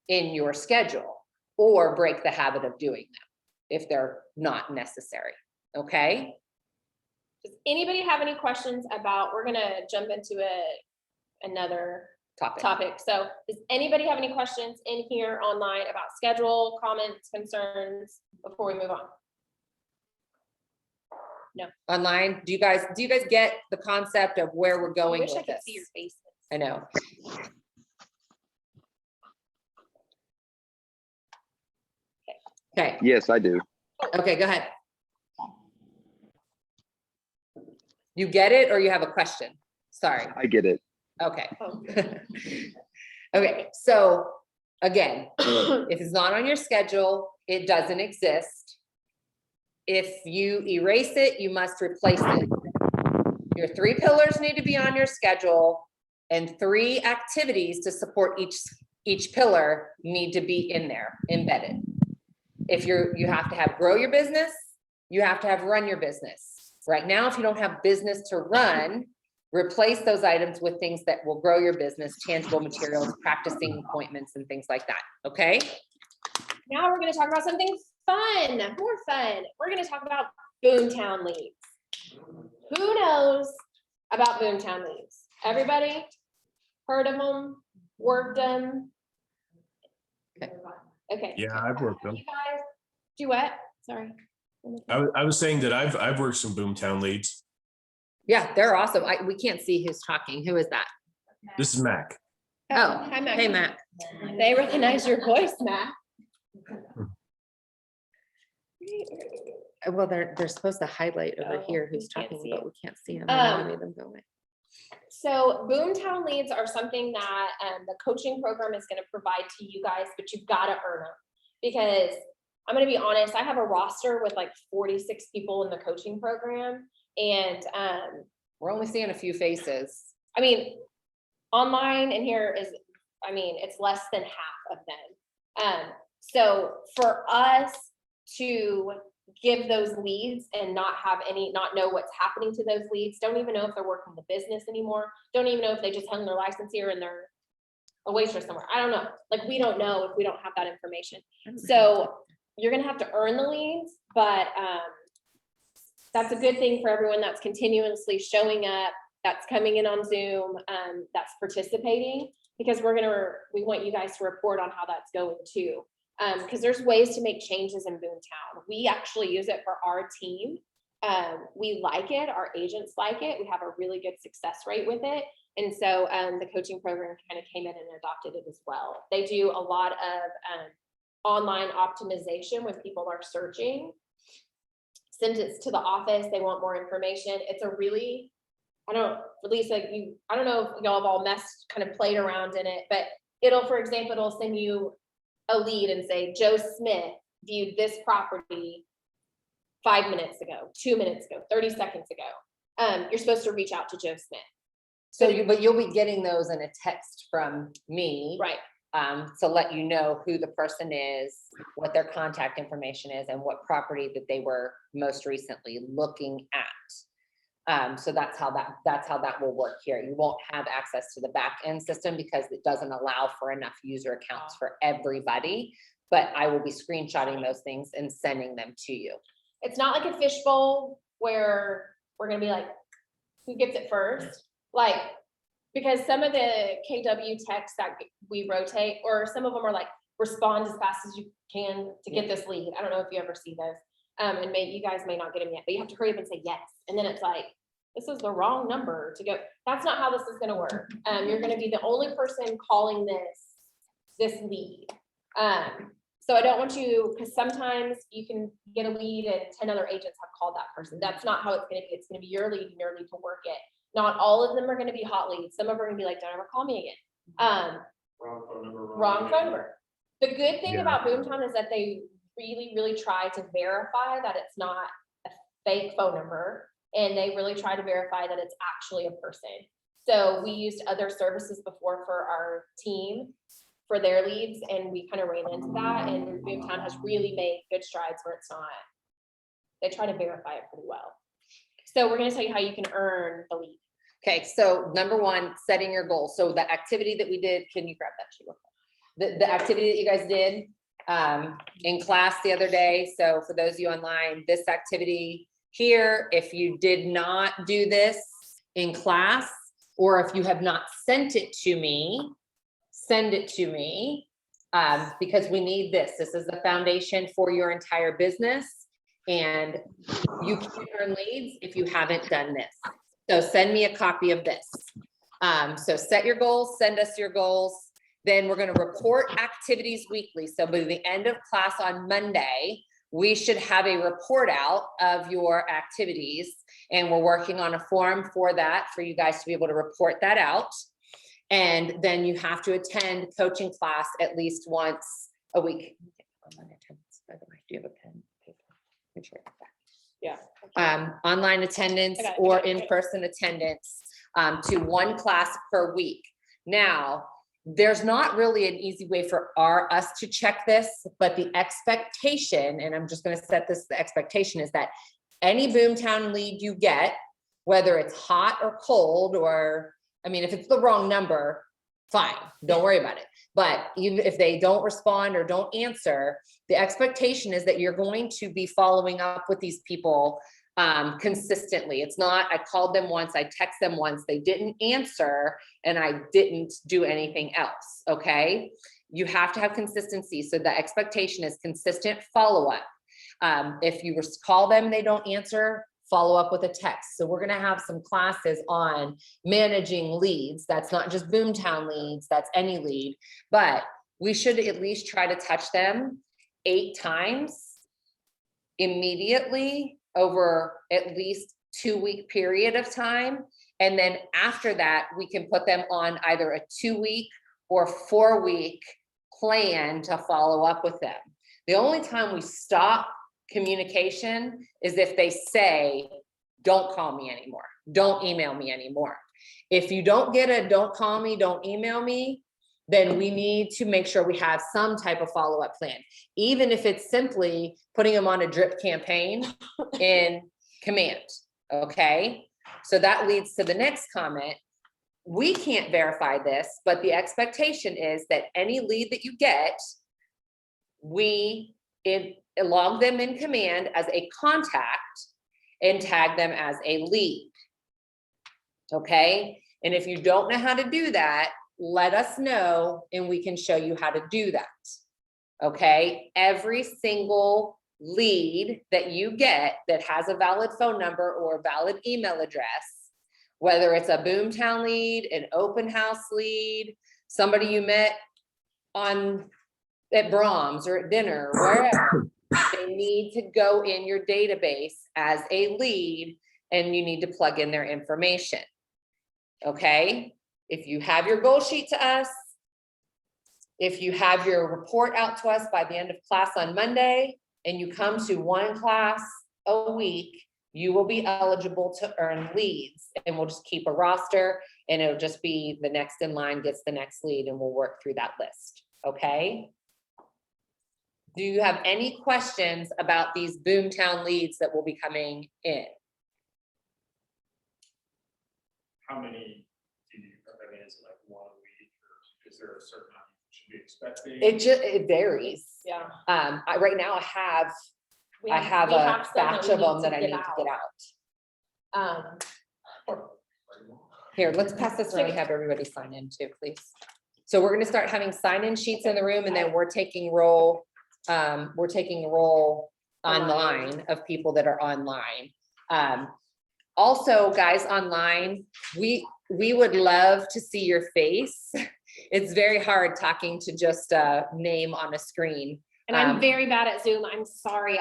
in your schedule, or break the habit of doing them if they're not necessary, okay? Does anybody have any questions about, we're gonna jump into another topic. So does anybody have any questions in here online about schedule, comments, concerns before we move on? Online, do you guys get the concept of where we're I going wish I with could this? see your faces. I know. Okay, Yes, I do. okay, go ahead. You get it, or you have a question? Sorry. I get it. Okay. Oh. Okay, so again, if it's not on your schedule, it doesn't exist. If you erase it, you must replace it. Your 3 pillars need to be on your schedule, and 3 activities to support each pillar need to be in there, embedded. If you have to have grow your business, you have to have run your business. Right now, if you don't have business to run, replace those items with things that will grow your business, tangible materials, practicing appointments, and things like that, okay? Now we're gonna talk about something fun, more fun. We're gonna talk about Boomtown leads. Who knows about Boomtown leads? Everybody heard of them, worked them? Okay. Yeah, I've worked them. You guys do what? Sorry. I was saying that I've worked some Boomtown leads. Yeah, they're awesome. We can't see who's talking. Who is that? This is Mac. Oh, Hi, Matt. hey, Matt. They recognize your voice, Matt. Well, they're supposed to highlight over Oh, here who's we can't talking, see but it. we can't see them. I Um, made them go away. So Boomtown leads are something that the coaching program is going to provide to you guys, but you've got to earn them. Because I'm going to be honest, I have a roster with like 46 people in the coaching program. And We're only seeing a few faces. I mean, online and here is, I mean, it's less than half of them. So for us to give those leads and not know what's happening to those leads, don't even know if they're working the business anymore, don't even know if they just hung their license here and they're a waitress somewhere. I don't know. Like, we don't know if we don't have that information. So you're gonna have to earn the leads, but, that's a good thing for everyone that's continuously showing up, that's coming in on Zoom, that's participating, because we want you guys to report on how that's going too. Because there's ways to make changes in Boomtown. We actually use it for our team. We like it, our agents like it, we have a really good success rate with it. And so the coaching program kind of came in and adopted it as well. They do a lot of online optimization when people are searching. Send it to the office, they want more information. It's a really, Lisa, I don't know if y'all have all kind of played around in it, but for example, it'll send you a lead and say, Joe Smith viewed this property 5 minutes ago, 2 minutes ago, 30 seconds ago. You're supposed to reach out to Joe Smith. So but you'll be getting those in a text from me. Right. To let you know who the person is, what their contact information is, and what property that they were most recently looking at. So that's how that will work here. You won't have access to the back end system because it doesn't allow for enough user accounts for everybody. But I will be screenshotting those things and sending them to you. It's not like a fishbowl where we're gonna be like, who gets it first? Like, because some of the KW texts that we rotate, or some of them are like, respond as fast as you can to get this lead. I don't know if you ever see those. And maybe you guys may not get them yet, but you have to hurry up and say yes. And then it's like, this is the wrong number to go. That's not how this is gonna work. You're gonna be the only person calling this lead. So I don't want you, because sometimes you can get a lead and 10 other agents have called that person. That's not how it's gonna be. It's gonna be your lead and your lead to work it. Not all of them are gonna be hot leads. Some of them are gonna be like, don't ever call me again. Wrong phone number. Wrong phone number. The good thing Yeah. about Boomtown is that they really, really try to verify that it's not a fake phone number. And they really try to verify that it's actually a person. So we used other services before for our team for their leads, and we kind of ran into that, and Boomtown has really made good strides where it's not. They try to verify it pretty well. So we're gonna tell you how you can earn the lead. Okay, so number one, setting your goals. So the activity that we did, can you grab that sheet real quick? The activity that you guys did in class the other day. So for those of you online, this activity here, if you did not do this in class, or if you have not sent it to me, send it to me, because we need this. This is the foundation for your entire business. And you can't earn leads if you haven't done this. So send me a copy of this. So set your goals, send us your goals. Then we're gonna report activities weekly. So by the end of class on Monday, we should have a report out of your activities. And we're working on a form for that, for you guys to be able to report that out. And then you have to attend coaching class at least once a week. By the way, do you have a pen? Paper? Make sure I get that. Yeah. Online attendance I got it, or I got it. in-person attendance to one class per week. Now, there's not really an easy way for us to check this, but the expectation, and I'm just gonna set this, the expectation is that any Boomtown lead you get, whether it's hot or cold, or, I mean, if it's the wrong number, fine, don't worry about it. But even if they don't respond or don't answer, the expectation is that you're going to be following up with these people consistently. It's not, I called them once, I text them once, they didn't answer, and I didn't do anything else, okay? You have to have consistency. So the expectation is consistent follow-up. If you call them, they don't answer, follow up with a text. So we're gonna have some classes on managing leads. That's not just Boomtown leads, that's any lead, but we should at least try to touch them 8 times immediately over at least 2-week period of time. And then after that, we can put them on either a 2-week or 4-week plan to follow up with them. The only time we stop communication is if they say, don't call me anymore, don't email me anymore. If you don't get a don't call me, don't email me, then we need to make sure we have some type of follow-up plan, even if it's simply putting them on a drip campaign in Command, okay? So that leads to the next comment. We can't verify this, but the expectation is that any lead that you get, we log them in Command as a contact and tag them as a lead. Okay, and if you don't know how to do that, let us know and we can show you how to do that. Okay, every single lead that you get that has a valid phone number or a valid email address, whether it's a Boomtown lead, an open house lead, somebody you met at Brahms or at dinner, wherever, they need to go in your database as a lead and you need to plug in their information. Okay, if you have your goal sheet to us, if you have your report out to us by the end of class on Monday, and you come to one class a week, you will be eligible to earn leads. And we'll just keep a roster and it'll just be the next in line gets the next lead and we'll work through that list, okay? Do you have any questions about these Boomtown leads that will be coming in? How many do you, I mean, is it like one a week, or is there a certain amount you should be expecting? It varies. Yeah. Right now I have We a some that batch we of them that I get need to get out. Um, Here, let's pass this around and have everybody sign in too, please. So we're gonna start having sign-in sheets in the room and then we're taking roll online of people that are online. Also, guys, online, we would love to see your face. It's very hard talking to just a name on a screen. and I'm very bad at Zoom. I'm sorry.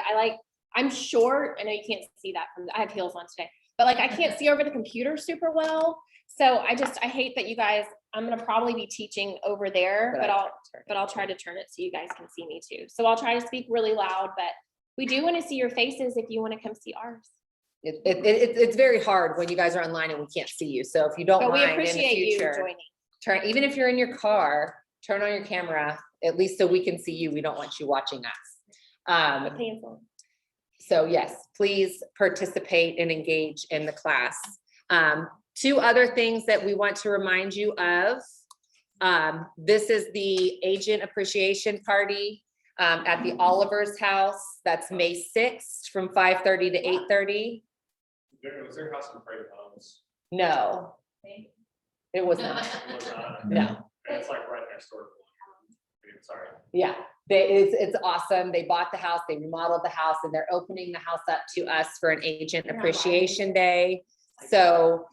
I'm short. I know you can't see that I have heels on today, but like, I can't see over the computer super well. So I hate that you guys, I'm gonna probably be teaching over there, but I'll try to turn it so you guys can see me too. So I'll try to speak really loud, but we do want to see your faces if you want to come see ours. It's very hard when you guys are online and we can't see you. So if you don't But we mind in the appreciate you future, joining. even if you're in your car, turn on your camera, at least so we can see you. We don't want you watching us. Painful. So yes, please participate and engage in the class. Two other things that we want to remind you of. This is the agent appreciation party at the Oliver's house. That's May 6th from 5:30 to 8:30. Was there house in Prairie Homes? No, it was not. It was not. No. And it's like right next door. Sorry. Yeah, it's awesome. They bought the house, they remodeled the house, and they're opening the house up to us for an agent appreciation day. So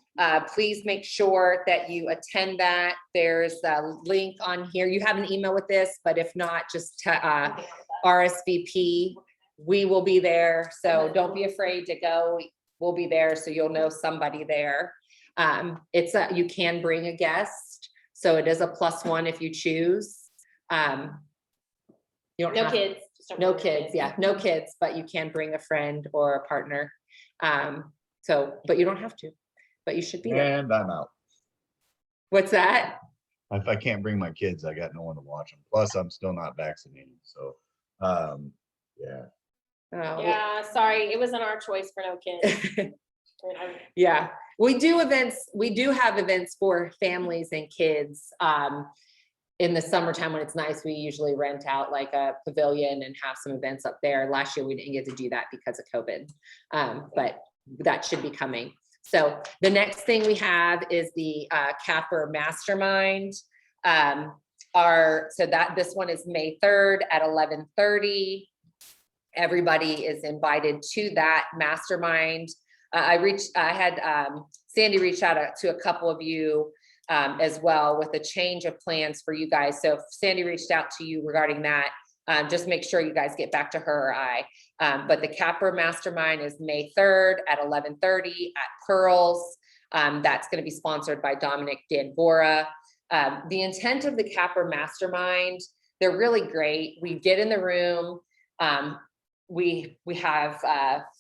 please make sure that you attend that. There's a link on here. You have an email with this, but if not, just RSVP. We will be there. So don't be afraid to go. We'll be there. So you'll know somebody there. You can bring a guest. So it is a +1 if you choose. You don't No have- kids. just don't No bring your kids, yeah, no kids, but you can bring a friend or a partner. But you don't have to, but you should be there. And I'm out. What's that? If I can't bring my kids, I got no one to watch them. Plus, I'm still not vaccinated, so, yeah. Oh, Yeah, sorry, it wasn't our choice for no kids. I mean, yeah, we do have events for families and kids. In the summertime when it's nice, we usually rent out like a pavilion and have some events up there. Last year, we didn't get to do that because of COVID, but that should be coming. So the next thing we have is the Capper Mastermind. This one is May 3rd at 11:30. Everybody is invited to that mastermind. I had Sandy reach out to a couple of you as well with a change of plans for you guys. So if Sandy reached out to you regarding that, just make sure you guys get back to her or I. But the Capper Mastermind is May 3rd at 11:30 at Pearls. That's going to be sponsored by Dominic Danbora. The intent of the Capper Mastermind, they're really great. We get in the room. We have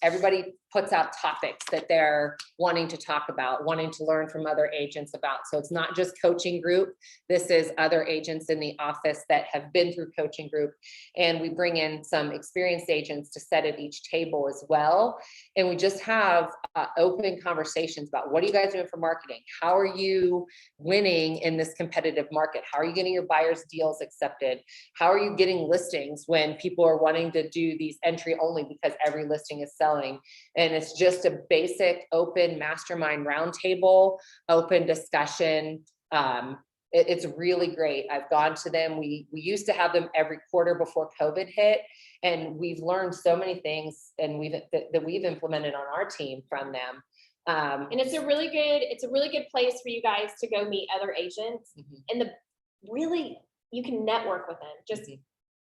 everybody puts out topics that they're wanting to talk about, wanting to learn from other agents about. So it's not just coaching group. This is other agents in the office that have been through coaching group. And we bring in some experienced agents to sit at each table as well. And we just have open conversations about what are you guys doing for marketing? How are you winning in this competitive market? How are you getting your buyers deals accepted? How are you getting listings when people are wanting to do these entry only because every listing is selling? And it's just a basic open mastermind roundtable, open discussion. It's really great. I've gone to them. We used to have them every quarter before COVID hit, and we've learned so many things and that we've implemented on our team from them. And it's a really good place for you guys to go meet other agents, and you can network with them. Just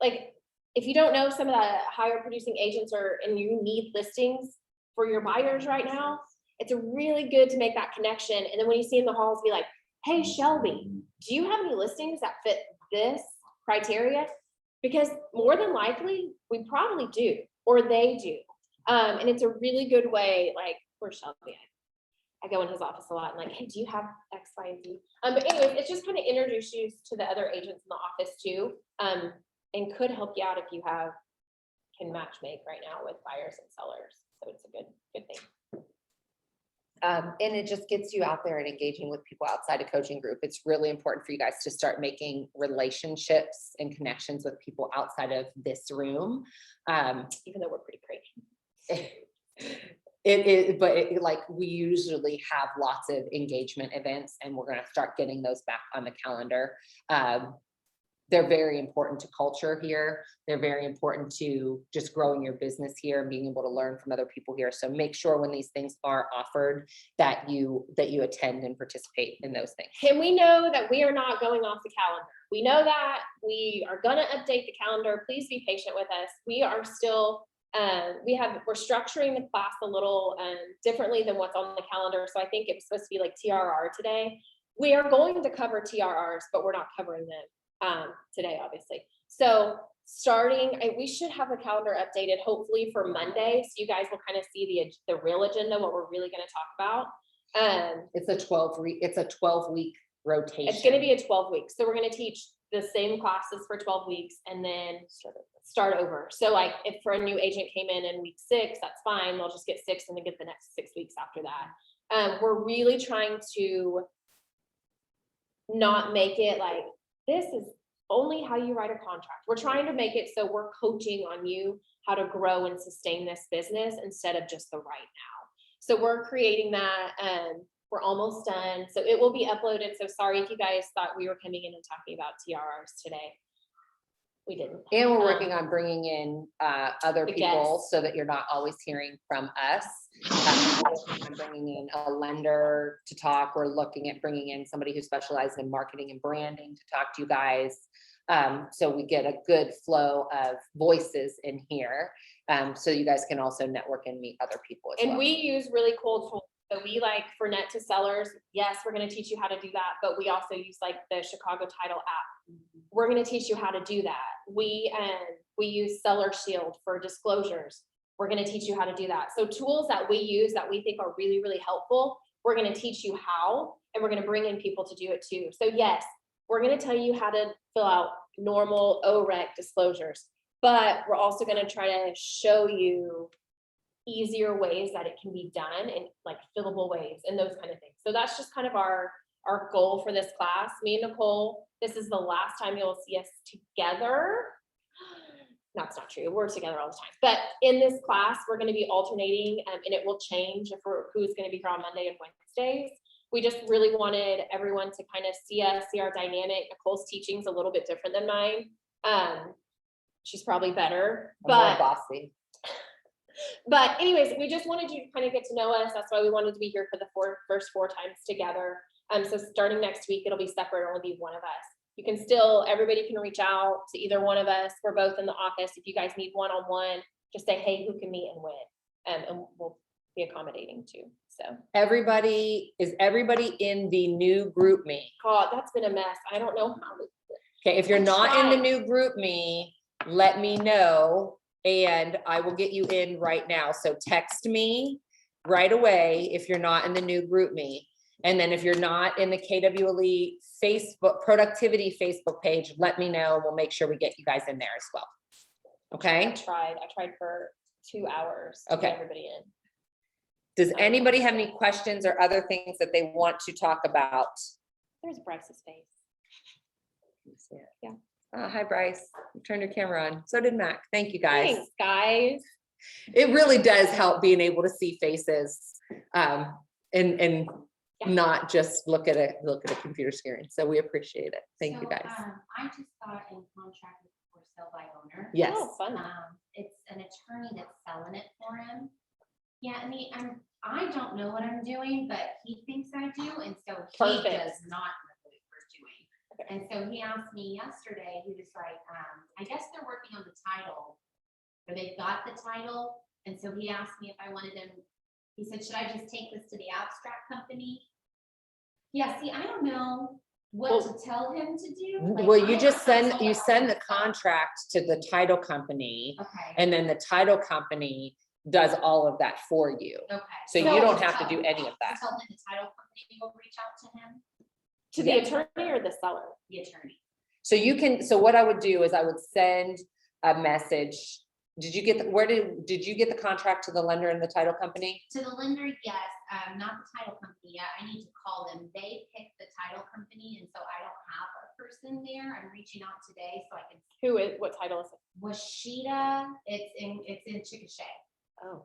like, if you don't know some of the higher producing agents and you need listings for your buyers right now, it's a really good to make that connection. And then when you see in the halls, be like, hey, Shelby, do you have any listings that fit this criteria? Because more than likely, we probably do, or they do. And it's a really good way, like, for Shelby, I go in his office a lot and like, hey, do you have X, Y, and Z? But anyways, it's just kind of introduce you to the other agents in the office too. And could help you out if you can match make right now with buyers and sellers. So it's a good thing. And it just gets you out there and engaging with people outside of coaching group. It's really important for you guys to start making relationships and connections with people outside of this room. Even though we're pretty crazy. Like, we usually have lots of engagement events, and we're going to start getting those back on the calendar. They're very important to culture here. They're very important to just growing your business here and being able to learn from other people here. So make sure when these things are offered that you attend and participate in those things. And we know that we are not going off the calendar. We know that we are going to update the calendar. Please be patient with us. We are still, we're structuring the class a little differently than what's on the calendar. So I think it was supposed to be like TRR today. We are going to cover TRRs, but we're not covering them today, obviously. So we should have the calendar updated hopefully for Monday. So you guys will kind of see the real agenda, what we're really going to talk about. It's a 12-week rotation. It's going to be a 12 weeks. So we're going to teach the same classes for 12 weeks and then start over. So like if for a new agent came in week 6, that's fine. They'll just get 6 and then get the next 6 weeks after that. We're really trying to not make it like, this is only how you write a contract. We're trying to make it so we're coaching on you how to grow and sustain this business instead of just the right now. So we're creating that. We're almost done. So it will be uploaded. So sorry if you guys thought we were coming in and talking about TRRs today. We didn't. And we're working on bringing in other people guests. so that you're not always hearing from us. I'm bringing in a lender to talk. We're looking at bringing in somebody who specializes in marketing and branding to talk to you guys. So we get a good flow of voices in here. So you guys can also network and meet other people as well. And we use really cool tools. So we like for net to sellers, yes, we're going to teach you how to do that, but we also use like the Chicago Title app. We're going to teach you how to do that. We use Seller Shield for disclosures. We're going to teach you how to do that. So tools that we use that we think are really, really helpful, we're going to teach you how, and we're going to bring in people to do it too. So yes, we're going to tell you how to fill out normal OREC disclosures, but we're also going to try to show you easier ways that it can be done in like fillable ways and those kind of things. So that's just kind of our goal for this class. Me and Nicole, this is the last time you'll see us together. That's not true. We're together all the time. But in this class, we're going to be alternating and it will change for who's going to be here on Monday and Wednesdays. We just really wanted everyone to kind of see us, see our dynamic. Nicole's teaching is a little bit different than mine. She's probably better, I'm more but bossy. But anyways, we just wanted you to kind of get to know us. That's why we wanted to be here for the first four times together. So starting next week, it'll be separate. It'll only be one of us. You can still, everybody can reach out to either one of us. We're both in the office. If you guys need one-on-one, just say, hey, who can meet and when? And we'll be accommodating too. So Is everybody in the new group me? God, that's been a mess. I don't know how. Okay, if you're I'm not in the trying. new group me, let me know and I will get you in right now. So text me right away if you're not in the new group me. And then if you're not in the KWLE Facebook productivity Facebook page, let me know. We'll make sure we get you guys in there as well. I Okay? tried for 2 hours to Okay. get everybody in. Does anybody have any questions or other things that they want to talk about? There's Bryce's face. Yeah. Hi, Bryce. You turned your camera on. So did Mac. Thank you, guys. Thanks, guys. It really does help being able to see faces, and Yeah. not just look at a computer screen. So we appreciate it. Thank you, So, guys. I just got in contract with for sale by owner. Yes. Oh, fun. It's an attorney that's selling it for him. Yeah, I mean, I don't know what I'm doing, but he thinks I do, and so he Perfect. does not know what we're doing. And so he asked me yesterday, he was like, I guess they're working on the title, or they've got the title, and so he asked me if I wanted him, he said, should I just take this to the abstract company? Yeah, see, I don't know what to tell him to do. Like, Well, you I just don't know send what the to tell. contract to the title company, Okay, and then the title company does all of that for you. okay. So you don't have to do any of that. Tell him the title company will reach out to him, To the Yeah. attorney or the seller? the attorney. So what I would do is I would send a message. Did you get the contract to the lender and the title company? To the lender, yes, not the title company yet. I need to call them. They pick the title company, and so I don't have a person there. I'm reaching out today so I can. What title is it? Washita, it's in Chickasha. Oh.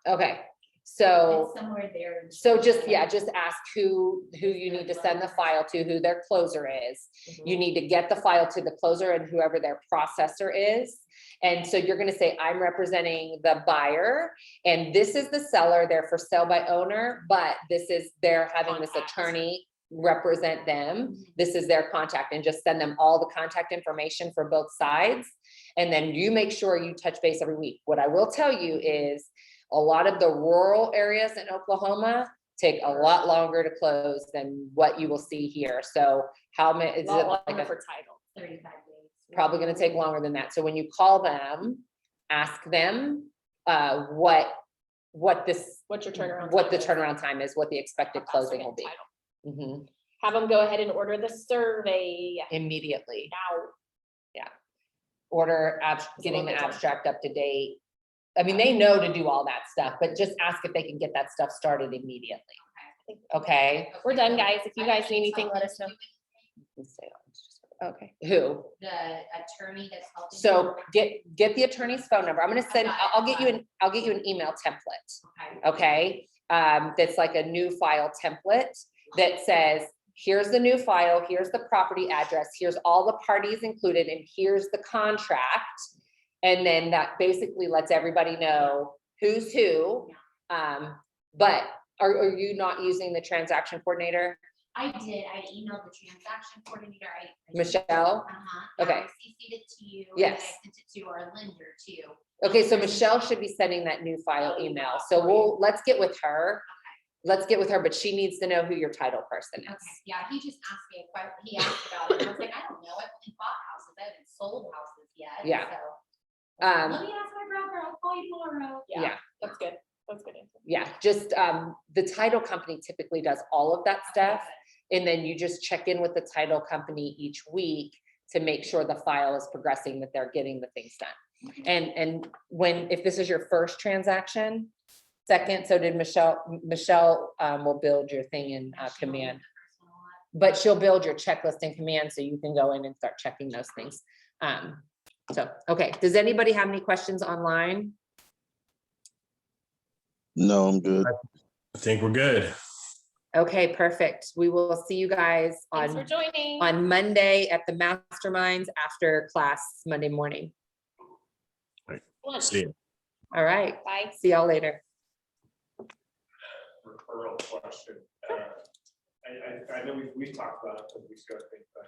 Okay, so. It's somewhere there. in So just Chickasha. ask who you need to send the file to, who their closer is. Mm-hmm. You need to get the file to the closer and whoever their processor is. And so you're gonna say, I'm representing the buyer and this is the seller, they're for sale by owner, but they're having this Contact. attorney represent them. This is their contact, and just send them all the contact information for both sides. And then you make sure you touch base every week. What I will tell you is a lot of the rural areas in Oklahoma take a lot longer to close than what you will see here. So how many, is it Lot like longer a, for title. 35 days. probably gonna take longer than that. So when you call them, ask them, what What's your turnaround? what the time is? turnaround time is, what the expected How fast closing we will be. get title. Mhm. Have them go ahead and order the survey Immediately. now. Order, getting the abstract up to date. I mean, they know to do all that stuff, but just ask if they can get that stuff started immediately. Okay? We're done, guys. If you I guys can need anything, tell let them us know. to do Okay, who? it. The attorney that's helping. So me. get the attorney's phone number. I'm gonna send, got it, I'll get you got an, I'll get you an email template. Okay. Okay, that's like a new file template that says, here's the new file, here's the property address, here's all the parties included, and here's the contract. And then that basically lets everybody know who's who. But are you not using the transaction coordinator? I did, I emailed the transaction coordinator, Michelle? Uh-huh. Okay. I CC'd it to you. Yes. And I sent it to our lender too. Okay, so Michelle should be sending that new file email. So let's get with her. Let's get with her, but she needs to know who your title person Okay, is. yeah, he just asked me a question, he asked about it, and I was like, I don't know, I've only bought houses, I haven't sold houses yet. Yeah. So, Um, let me ask my broker, I'll call you tomorrow. Yeah. That's good. That's good. answer. Yeah, just, the title company typically does all of that stuff. And then you just check in with the title company each week to make sure the file is progressing, that they're getting the things done. And if this is your first transaction, second, so did Michelle, will build your thing in Command. But she'll build your checklist in Command so you can go in and start checking those things. So, okay, does anybody have any questions online? No, I'm good. I think we're good. Okay, perfect. We will see you guys Thanks for on joining. Monday at the masterminds after class Monday morning. Lunch. See you. All right, Bye. see y'all later. Referral question. I know we've talked about it a couple weeks ago, I think, but